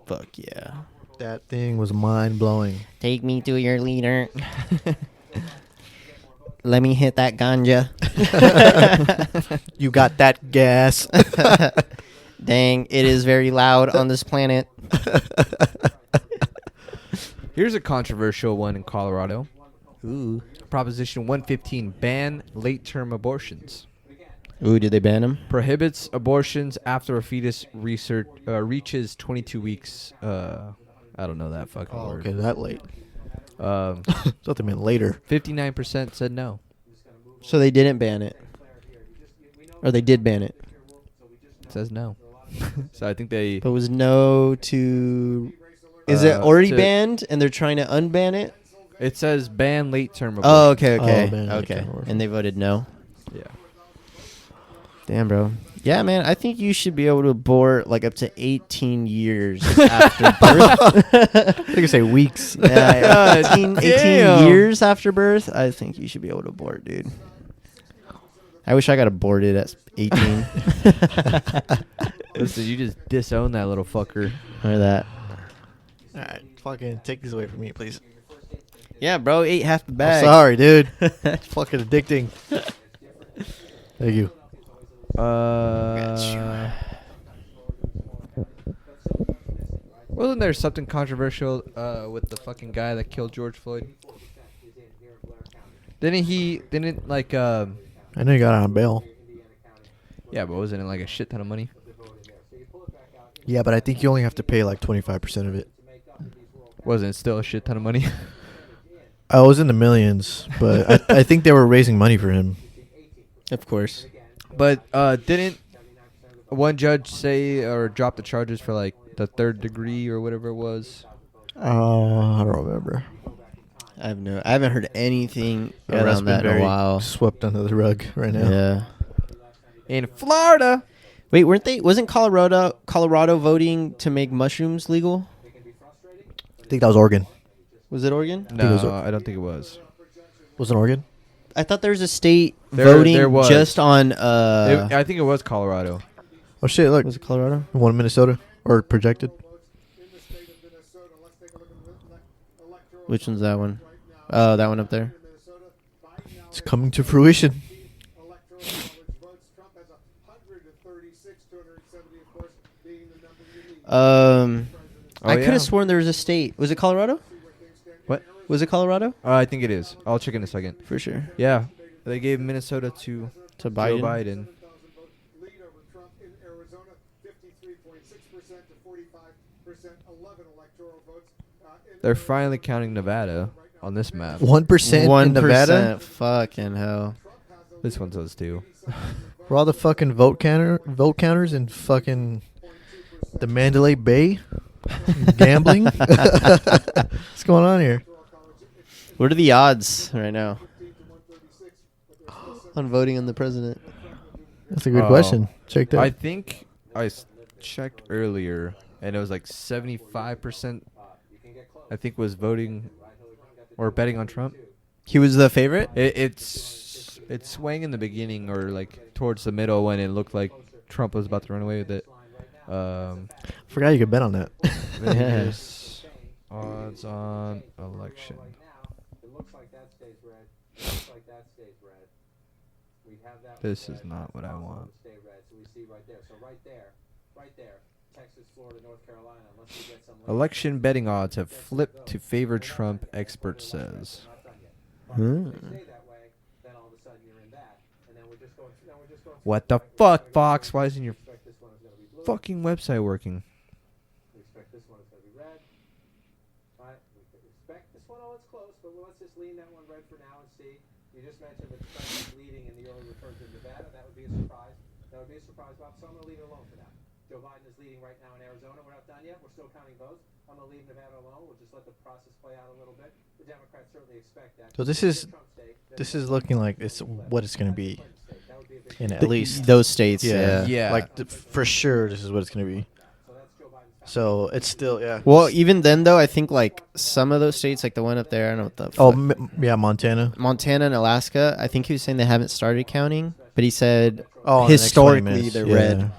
Fuck yeah. That thing was mind blowing. Take me to your leader. Let me hit that ganja. You got that gas. Dang, it is very loud on this planet. Here's a controversial one in Colorado. Ooh. Proposition 115 ban late-term abortions. Ooh, did they ban him? Prohibits abortions after a fetus reaches 22 weeks. I don't know that fucking Oh, word. okay, that late. Um, Thought they meant later. 59% said no. So they didn't ban it. Or they did ban it. It says no. So I think they. But was no to... Is it already to- banned and they're trying to unban it? It says ban late-term abortions. Oh, okay, okay. Oh, ban okay. late-term abortion. And they voted no. Yeah. Damn, bro. Yeah, man, I think you should be able to abort like up to 18 years after birth. I think I say weeks. Yeah, 18 damn. years after birth, I think you should be able to abort, dude. I wish I got aborted at 18. Listen, you just disown that little fucker. Or that. All right, fucking take these away from me, please. Yeah, bro, ate half the I'm bag. sorry, dude. It's fucking addicting. Thank you. Wasn't there something controversial with the fucking guy that killed George Floyd? Didn't like I know you got on bail. yeah, but wasn't it like a shit ton of money? Yeah, but I think you only have to pay like 25% of it. Wasn't it still a shit ton of money? I was in the millions, but I think they were raising money for him. Of course. But didn't one judge say or drop the charges for like the 3rd degree or whatever it was? I don't remember. I haven't heard anything The rest around that been in a very while. Swept under the rug right now. Yeah. In Florida. Wait, wasn't Colorado voting to make mushrooms legal? I think that was Oregon. Was it Oregon? it was No, I don't think it was. Was it Oregon? I thought there was a state There voting was. just on I think it was Colorado. Oh shit! Look, was it Colorado? one in Minnesota or projected. Which one's that one? Oh, that one up there. It's coming to fruition. I could yeah. have sworn there was a state. Was it Colorado? What? Was it Colorado? I think it is. I'll check in a second. For sure. Yeah, they gave Minnesota to To Biden. Joe Biden. Lead over Trump in Arizona, 53.6% to 45%, 11 electoral votes. They're finally counting Nevada on this map. 1% in Nevada. Fucking hell. This one says too. For all the fucking vote counters in fucking the Mandalay Bay. Gambling? What's going on here? What are the odds right now on voting on the president? That's a good Oh. question. Check that. I think checked earlier, and it was like 75%. I think was voting or betting on Trump. He was the favorite. It's swaying in the beginning or like towards the middle when it looked like Trump was about to run away with it. Forgot you could bet on that. Vegas odds on election. It looks like that stays red. It looks like that stays red. We have that. This is not what I want. Stay red. So we see right there. So right there, Texas, Florida, North Carolina. Unless we get some Election betting odds have flipped to favor Trump, expert says. Hmm. What the fuck, Fox? Why isn't your fucking website working? We expect this one is going to be red. Right? We expect this one, it's close, but let's just lean that one red for now and see. You just mentioned that Trump is leading in the early returns in Nevada. That would be a surprise. That would be a surprise, Bob. So I'm going to leave it alone for now. Joe Biden is leading right now in Arizona. We're not done yet. We're still counting votes. I'm going to leave Nevada alone. We'll just let the process play out a little bit. The Democrats certainly expect that. So this is looking like it's what it's going to be. In at least those states. Yeah. Yeah. Like for sure, this is what it's going to be. So it's still Well, even then though, I think like some of those states, like the one up there, I don't know what the. Oh fuck. yeah, Montana. Montana and Alaska. I think he was saying they haven't started counting, but he said Oh, in the next 20 historically minutes, they're yeah. red.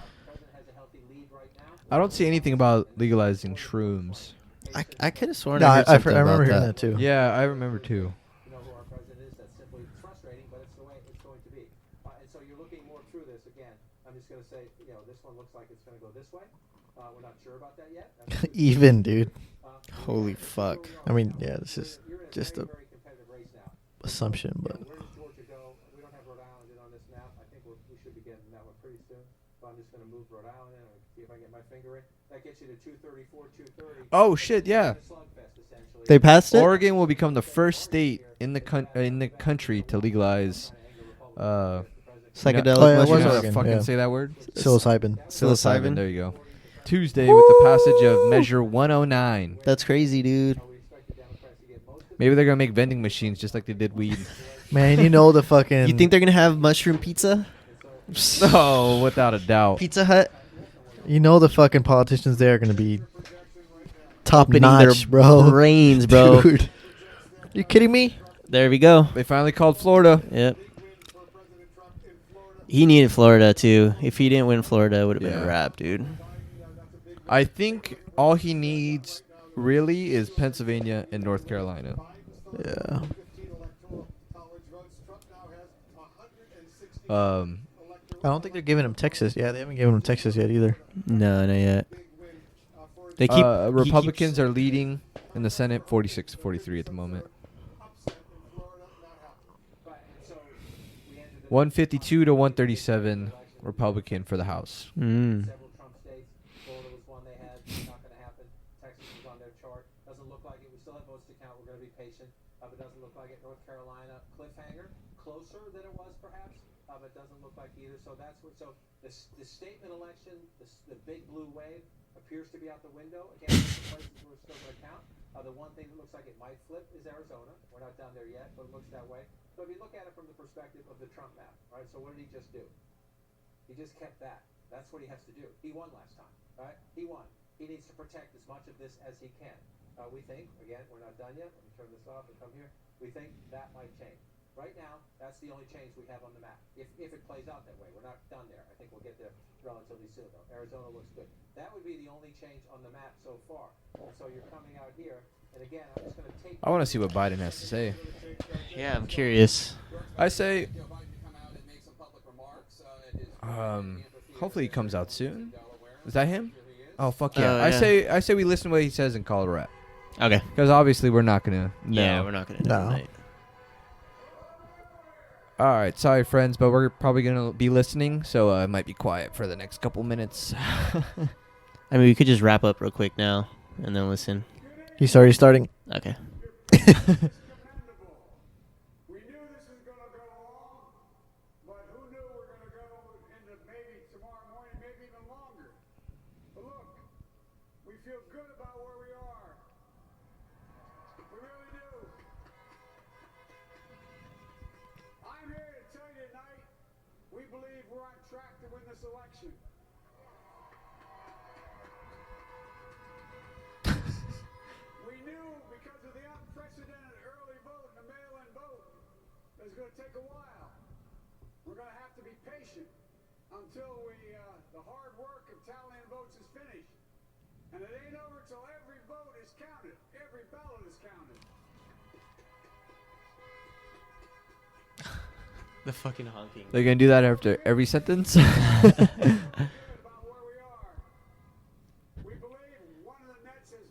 I don't see anything about legalizing shrooms. I could have sworn No, I heard I something remember about hearing that. that too. Yeah, I remember too. You know who our president is. That's simply frustrating, but it's the way it's going to be. And so you're looking more through this again. I'm just going to say, this one looks like it's going to go this way. We're not sure about that yet. Even, dude. Holy fuck. I mean, yeah, this is just a Very competitive race now. assumption, but Where does Georgia go? We don't have Rhode Island in on this map. I think we should be getting that one pretty soon. But I'm just going to move Rhode Island in and see if I can get my finger in. That gets you to 234, 230. Oh shit, yeah. Slugfest, essentially. They passed it. Oregon will become the first state in the country to legalize Psychedelic Oh, yeah, it was You know how to Oregon, fucking yeah. say that word? psilocybin. Psilocybin. There you go. Tuesday with the passage of Measure 109. That's crazy, dude. Maybe they're gonna make vending machines just like they did weed. Man, you know the fucking. You think they're gonna have mushroom pizza? Oh, without a doubt. Pizza Hut. You know the fucking politicians there are going to be top Opening notch, their bro. brains, bro. Dude. You kidding me? There we go. They finally called Florida. Yep. He needed Florida too. If he didn't win Florida, it would have been Yeah. a wrap, dude. I think all he needs really is Pennsylvania and North Carolina. Yeah. I don't think they're giving him Texas. Yeah, they haven't given him Texas yet either. No, not yet. They keep Republicans are leading in the Senate 46-43 at the moment. 152 to 137 Republican for the House. Mm. Several Trump states. Florida was one they had. Not going to happen. Texas was on their chart. Doesn't look like it. We still have votes to count. We're going to be patient. But doesn't look like it. North Carolina, cliffhanger. Closer than it was, perhaps. But doesn't look like either. So that's what. So the statement election, the big blue wave, appears to be out the window. Again, the places we're still going to count. The one thing that looks like it might flip is Arizona. We're not down there yet, but it looks that way. So if you look at it from the perspective of the Trump map, right? So what did he just do? He just kept that. That's what he has to do. He won last time, right? He won. He needs to protect as much of this as he can. We think, again, we're not done yet. Let me turn this off and come here. We think that might change. Right now, that's the only change we have on the map. If it plays out that way, we're not done there. I think we'll get there relatively soon, though. Arizona looks good. That would be the only change on the map so far. And so you're coming out here, and again, I'm just going to take. I want to see what Biden has to say. Yeah, I'm curious. I say, hopefully he comes out soon. Is that him? Oh fuck yeah! Yeah. I say we listen to what he says and call it a wrap. Okay. Because obviously we're not gonna. Yeah, know. we're not gonna do No. tonight. All right, sorry friends, but we're probably gonna be listening, so it might be quiet for the next couple minutes. I mean, we could just wrap up real quick now and then listen. He's already starting. Okay. We knew this was going to go long, but who knew we're going to go into maybe tomorrow morning, maybe even longer. But look, we feel good about where we are. We really do. I'm here to tell you tonight, we believe we're on track to win this election. We knew because of the unprecedented early vote and the mail-in vote that it's going to take a while. We're going to have to be patient until the hard work of tallying votes is finished. And it ain't over till every vote is counted. Every ballot is counted. The fucking honking. They're gonna do that after every sentence. About where we are. We believe one of the Nets has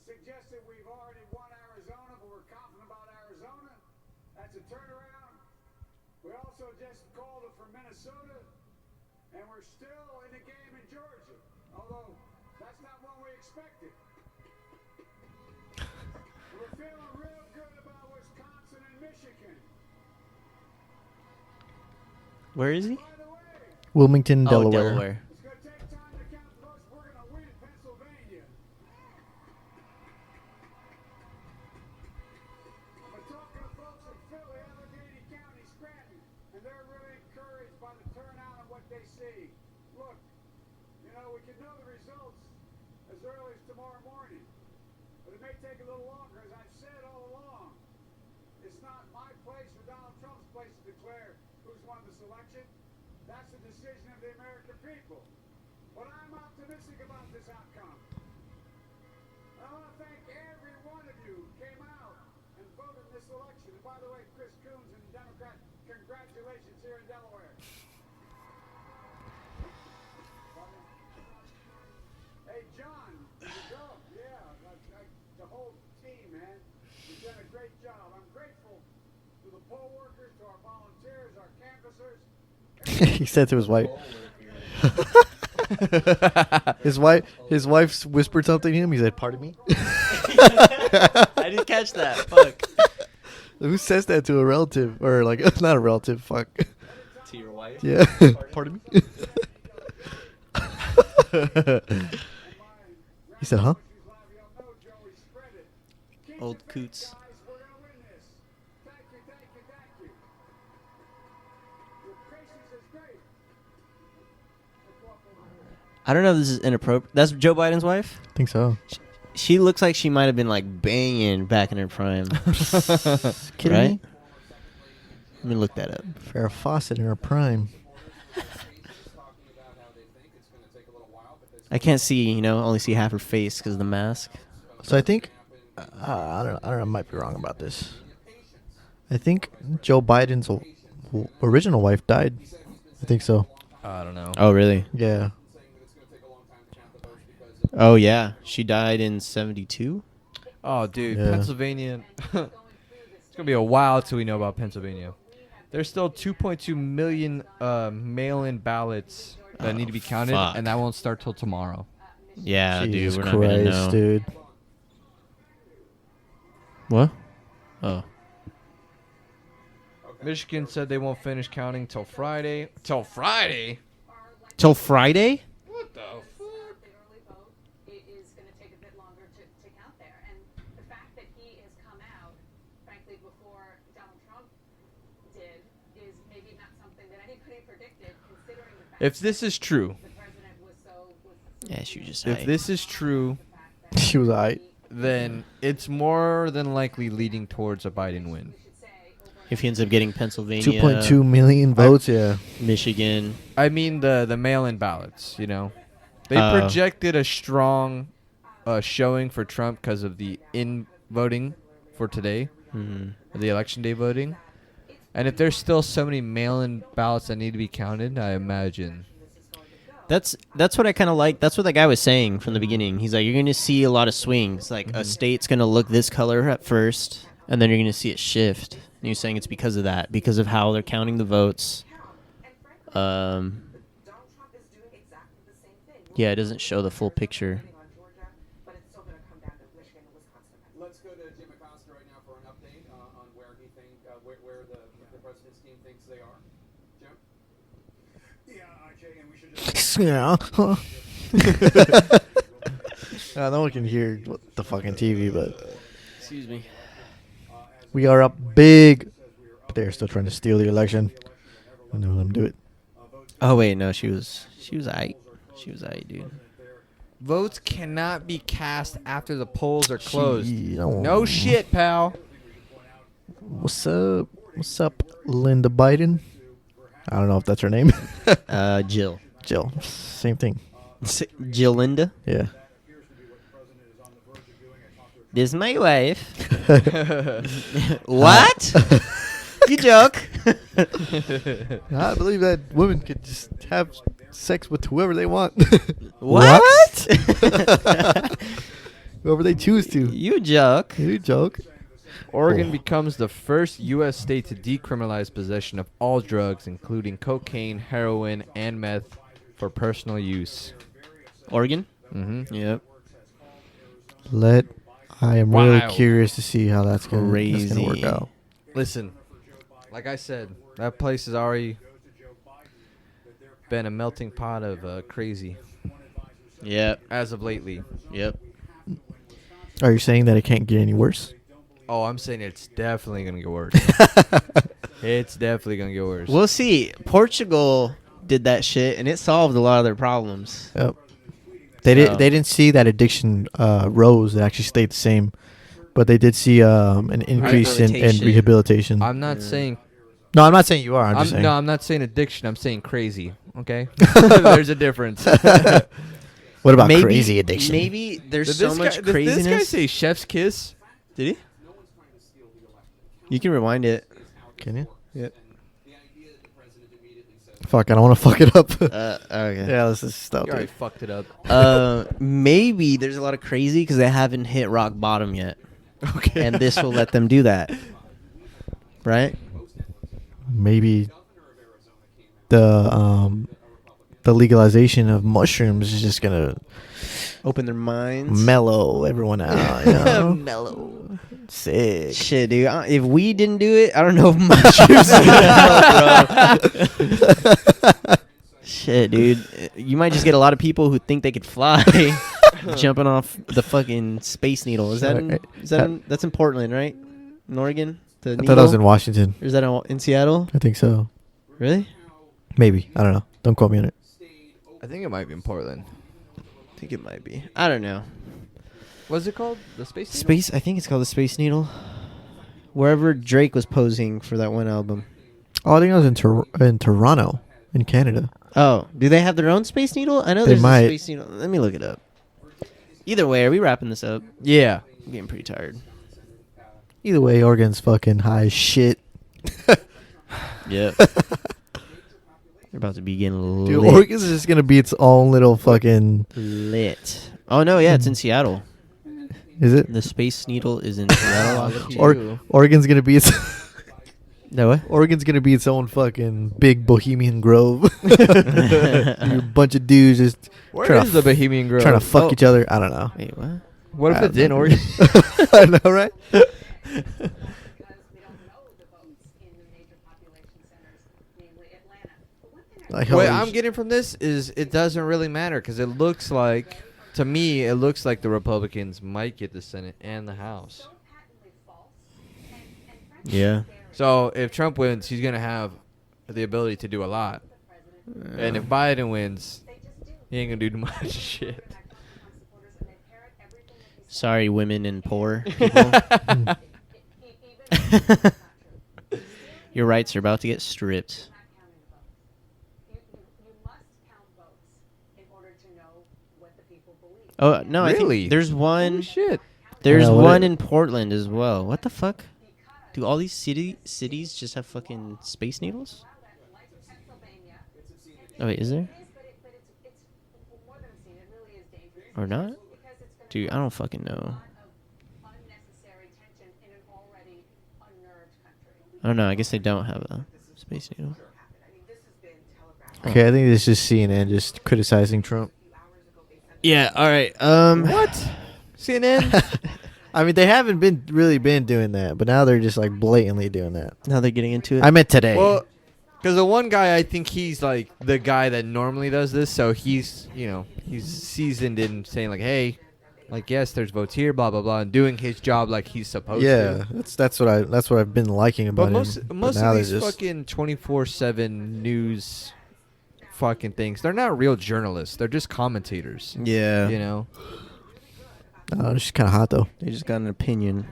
suggested we've already won Arizona, but we're confident about Arizona. That's a turnaround. We also just called it for Minnesota, and we're still in the game in Georgia, although that's not one we expected. We're feeling real good about Wisconsin and Michigan. Where is he? By the way, Wilmington, Oh, Delaware. Delaware. it's going to take time to count the votes. We're going to win Pennsylvania. But talking to folks in Philly, Allegheny County, Scranton, and they're really encouraged by the turnout and what they see. Look, we can know the results as early as tomorrow morning. But it may take a little longer. As I've said all along, it's not my place or Donald Trump's place to declare who's won this election. That's the decision of the American people. But I'm optimistic about this outcome. I want to thank every one of you who came out and voted in this election. And by the way, Chris Coons and the Democrat, congratulations here in Delaware. Hey, John, the whole team, man, you've done a great job. I'm grateful to the poll workers, to our volunteers, our canvassers. He said to his wife. His wife whispered something to him. He said, "Pardon me." I didn't catch that. Fuck. Who says that to a relative or like not a relative? Fuck. To your wife? Yeah. Pardon me. He said, "Huh?" Old Coots. Guys, we're gonna win this. Thank you, thank you, thank you. Your patience is great. Let's walk over here. I don't know if this is inappropriate. That's Joe Biden's wife? I think so. She looks like she might have been like banging back in her prime. Kidding Right? me? Let me look that up. Farrah Fawcett in her prime. I can't see, only see half her face because of the mask. So I think I don't know. I might be wrong about this. I think Joe Biden's original wife died. I think so. I don't know. Oh, really? Yeah. Oh, yeah. She died in 72? Oh, dude, Yeah. Pennsylvania. It's gonna be a while till we know about Pennsylvania. There's still 2.2 million mail-in ballots that need to be counted, fuck. and that won't start till tomorrow. Yeah, Jesus dude. We're not going to Christ, know. dude. What? Oh. Michigan said they won't finish counting till Friday. Till Friday? Till Friday? What the fuck? The early vote is going to take a bit longer to count there. And the fact that he has come out, frankly, before Donald Trump did, is maybe not something that anybody predicted, considering the fact If this is true, the president was so. Yeah, she was just if hyped. this is true, She was alright. then it's more than likely leading towards a Biden win. If he ends up getting Pennsylvania, 2.2 million votes. Yeah. Michigan. I mean the mail-in ballots, They Oh. projected a strong showing for Trump because of the in voting for today, the election day voting. And if there's still so many mail-in ballots that need to be counted, I imagine. That's what I kind of like. That's what that guy was saying from the beginning. He's like, you're going to see a lot of swings. Like a state's going to look this color at first, and then you're going to see it shift. And he was saying it's because of that, because of how they're counting the votes. Yeah, it doesn't show the full picture. Let's go to Jim Acosta right now for an update on where he where the president's team thinks they are. Jim? Yeah, RJ, and we should just Yeah. No one can hear the fucking TV, but Excuse me. we are up big. But they're still trying to steal the election. I know let them do it. Oh wait, no, she was aight. She was aight, dude. Votes cannot be cast after the polls are closed. Gee, no. No shit, pal. What's up? What's up, Linda Biden? I don't know if that's her name. Jill. Jill. Same thing. Jill Linda. Yeah. This is my wife. What? You joke. I believe that women could just have sex with whoever they want. What? Whoever they choose to. You joke. You joke. Oregon Oh. becomes the first U.S. state to decriminalize possession of all drugs, including cocaine, heroin, and meth, for personal use. Oregon. Mm-hmm. Yep. I am really Wow. curious to see how that's gonna work Crazy. out. Listen, like I said, that place has already been a melting pot of crazy Yep. as of lately. Yep. Are you saying that it can't get any worse? Oh, I'm saying it's definitely gonna get worse. It's definitely gonna get worse. We'll see. Portugal did that shit, and it solved a lot of their problems. Yep. They didn't see that addiction rose. It actually stayed the same, but they did see an increase in Rehabilitation. rehabilitation. I'm not saying. No, I'm not saying you are. I'm just saying. No, I'm not saying addiction. I'm saying crazy. Okay, there's a difference. What about crazy addiction? Maybe there's Did so this much guy, did craziness. this guy say chef's kiss? Did he? You can rewind it. Can you? Yep. Fuck, I don't want to fuck it up. Okay. Yeah, let's just stop You already it. fucked it up. Maybe there's a lot of crazy because they haven't hit rock bottom yet, Okay. and this will let them do that. Right? Maybe the legalization of mushrooms is just gonna Open their minds. mellow everyone out. You know? Mellow. Sick. Shit, dude. If we didn't do it, I don't know if mushrooms would help, bro. Shit, dude. You might just get a lot of people who think they could fly jumping off the fucking Space Needle. That's in Portland, right? In Oregon? The I thought I was in needle? Washington. Or is that in Seattle? I think so. Really? Maybe. I don't know. Don't quote me on it. I think it might be in Portland. I think it might be. I don't know. What's it called? The Space Needle? Space. I think it's called the Space Needle. Wherever Drake was posing for that one album. Oh, I think I was in Toronto, in Canada. Oh, do they have their own Space Needle? I know They there's might. a Space Needle. Let me look it up. Either way, are we wrapping this up? Yeah. I'm getting pretty tired. Either way, Oregon's fucking high as shit. Yep. They're about to be getting Dude, lit. Oregon's just gonna be its own little fucking. Lit. Oh no, yeah, it's in Seattle. Is it? The Space Needle is in Seattle. Or Oregon's gonna be its. No what? Oregon's gonna be its own fucking big Bohemian Grove. A bunch of dudes just Where trying is to the Bohemian Grove? trying to fuck Oh. each other. I don't know. Wait, what? What if I it's in don't Oregon? I know, right? Because we don't know the votes in the major population centers, namely Atlanta. But one thing I Like, What holy I'm getting from this is it doesn't really matter because it looks like, to me, it looks like the Republicans might get the Senate and the House. so patently false. And Yeah. So if Trump wins, he's gonna have the ability to do a lot, and if Biden wins, they just do. he ain't gonna do much shit. Supporters and they parrot everything that he Sorry, women and poor people. says. Even Your rights are about to get stripped. not counting the votes. You must count votes in order to know what the people believe. Oh no, I Really? think there's Holy one. shit! There's Yeah, what one it- in Portland as well. What the fuck? Do all these cities just have fucking Space Needles? Like Pennsylvania. Oh wait, is there It is, but it's more than a scene. It really is dangerous. or not? Because it's going to Dude, I don't fucking know. of unnecessary tension in an already unnerved country. I don't know. I guess they don't have a Space Needle. Okay, I think this is just CNN just criticizing Trump. Yeah. All right. What? CNN? I mean, they haven't been doing that, but now they're just like blatantly doing that. Now they're getting into it. I meant today. Well, because the one guy, I think he's like the guy that normally does this, so he's he's seasoned in saying like, hey, Like, yes, there's votes here, blah blah blah, and doing his job like he's supposed Yeah, to. that's what I've been liking about But him. most now of they're these just- fucking 24/7 news fucking things, they're not real journalists. They're just commentators. Yeah. You know, it's just kind of hot though. They just got an opinion.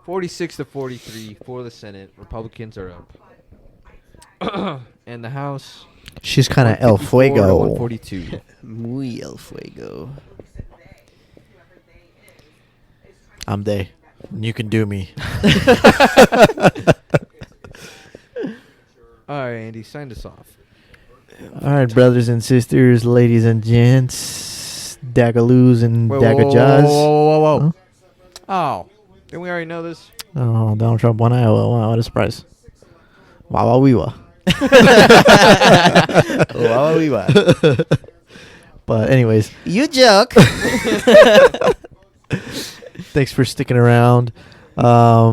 46-43 for the Senate. Republicans are up. And the House. She's kind of El 154 to Fuego. 142. Muy el fuego. I'm they. You can do me. All right, Andy, sign us off. All right, brothers and sisters, ladies and gents, Dagaloos and Dagajas. Whoa. Oh, didn't we already know this? Oh, Donald Trump won Iowa. Wow, what a surprise. Wow, we were. Wow, we were. But anyways, You joke. thanks for sticking around. Yeah,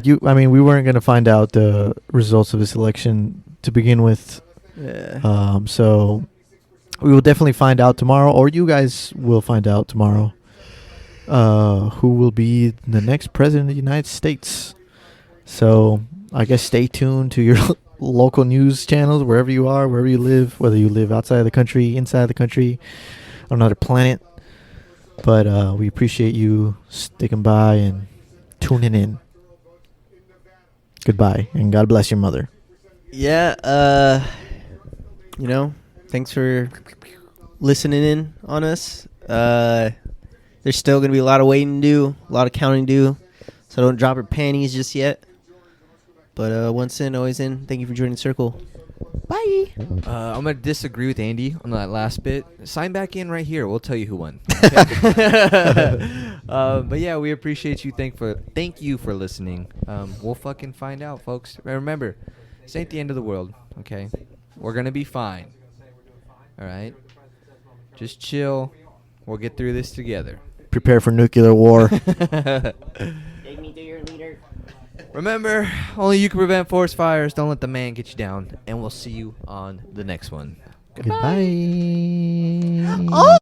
we weren't going to find out the results of this election to begin with. Yeah. So we will definitely find out tomorrow, or you guys will find out tomorrow, who will be the next president of the United States. So I guess stay tuned to your local news channels, wherever you are, wherever you live, whether you live outside of the country, inside the country, on another planet. But we appreciate you sticking by and tuning in. Goodbye, and God bless your mother. Yeah, thanks for listening in on us. There's still going to be a lot of waiting to do, a lot of counting to do, so don't drop your panties just yet. But once in, always in. Thank you for joining the circle. Bye. I'm going to disagree with Andy on that last bit. Sign back in right here. We'll tell you who won. Okay? But yeah, we appreciate you. Thank you for listening. We'll fucking find out, folks. Remember, this ain't the end of the world, okay? We're going to be fine. All right? Just chill. We'll get through this together. Prepare for nuclear war. Take me to your leader. Remember, only you can prevent forest fires. Don't let the man get you down. And we'll see you on the next one. Goodbye.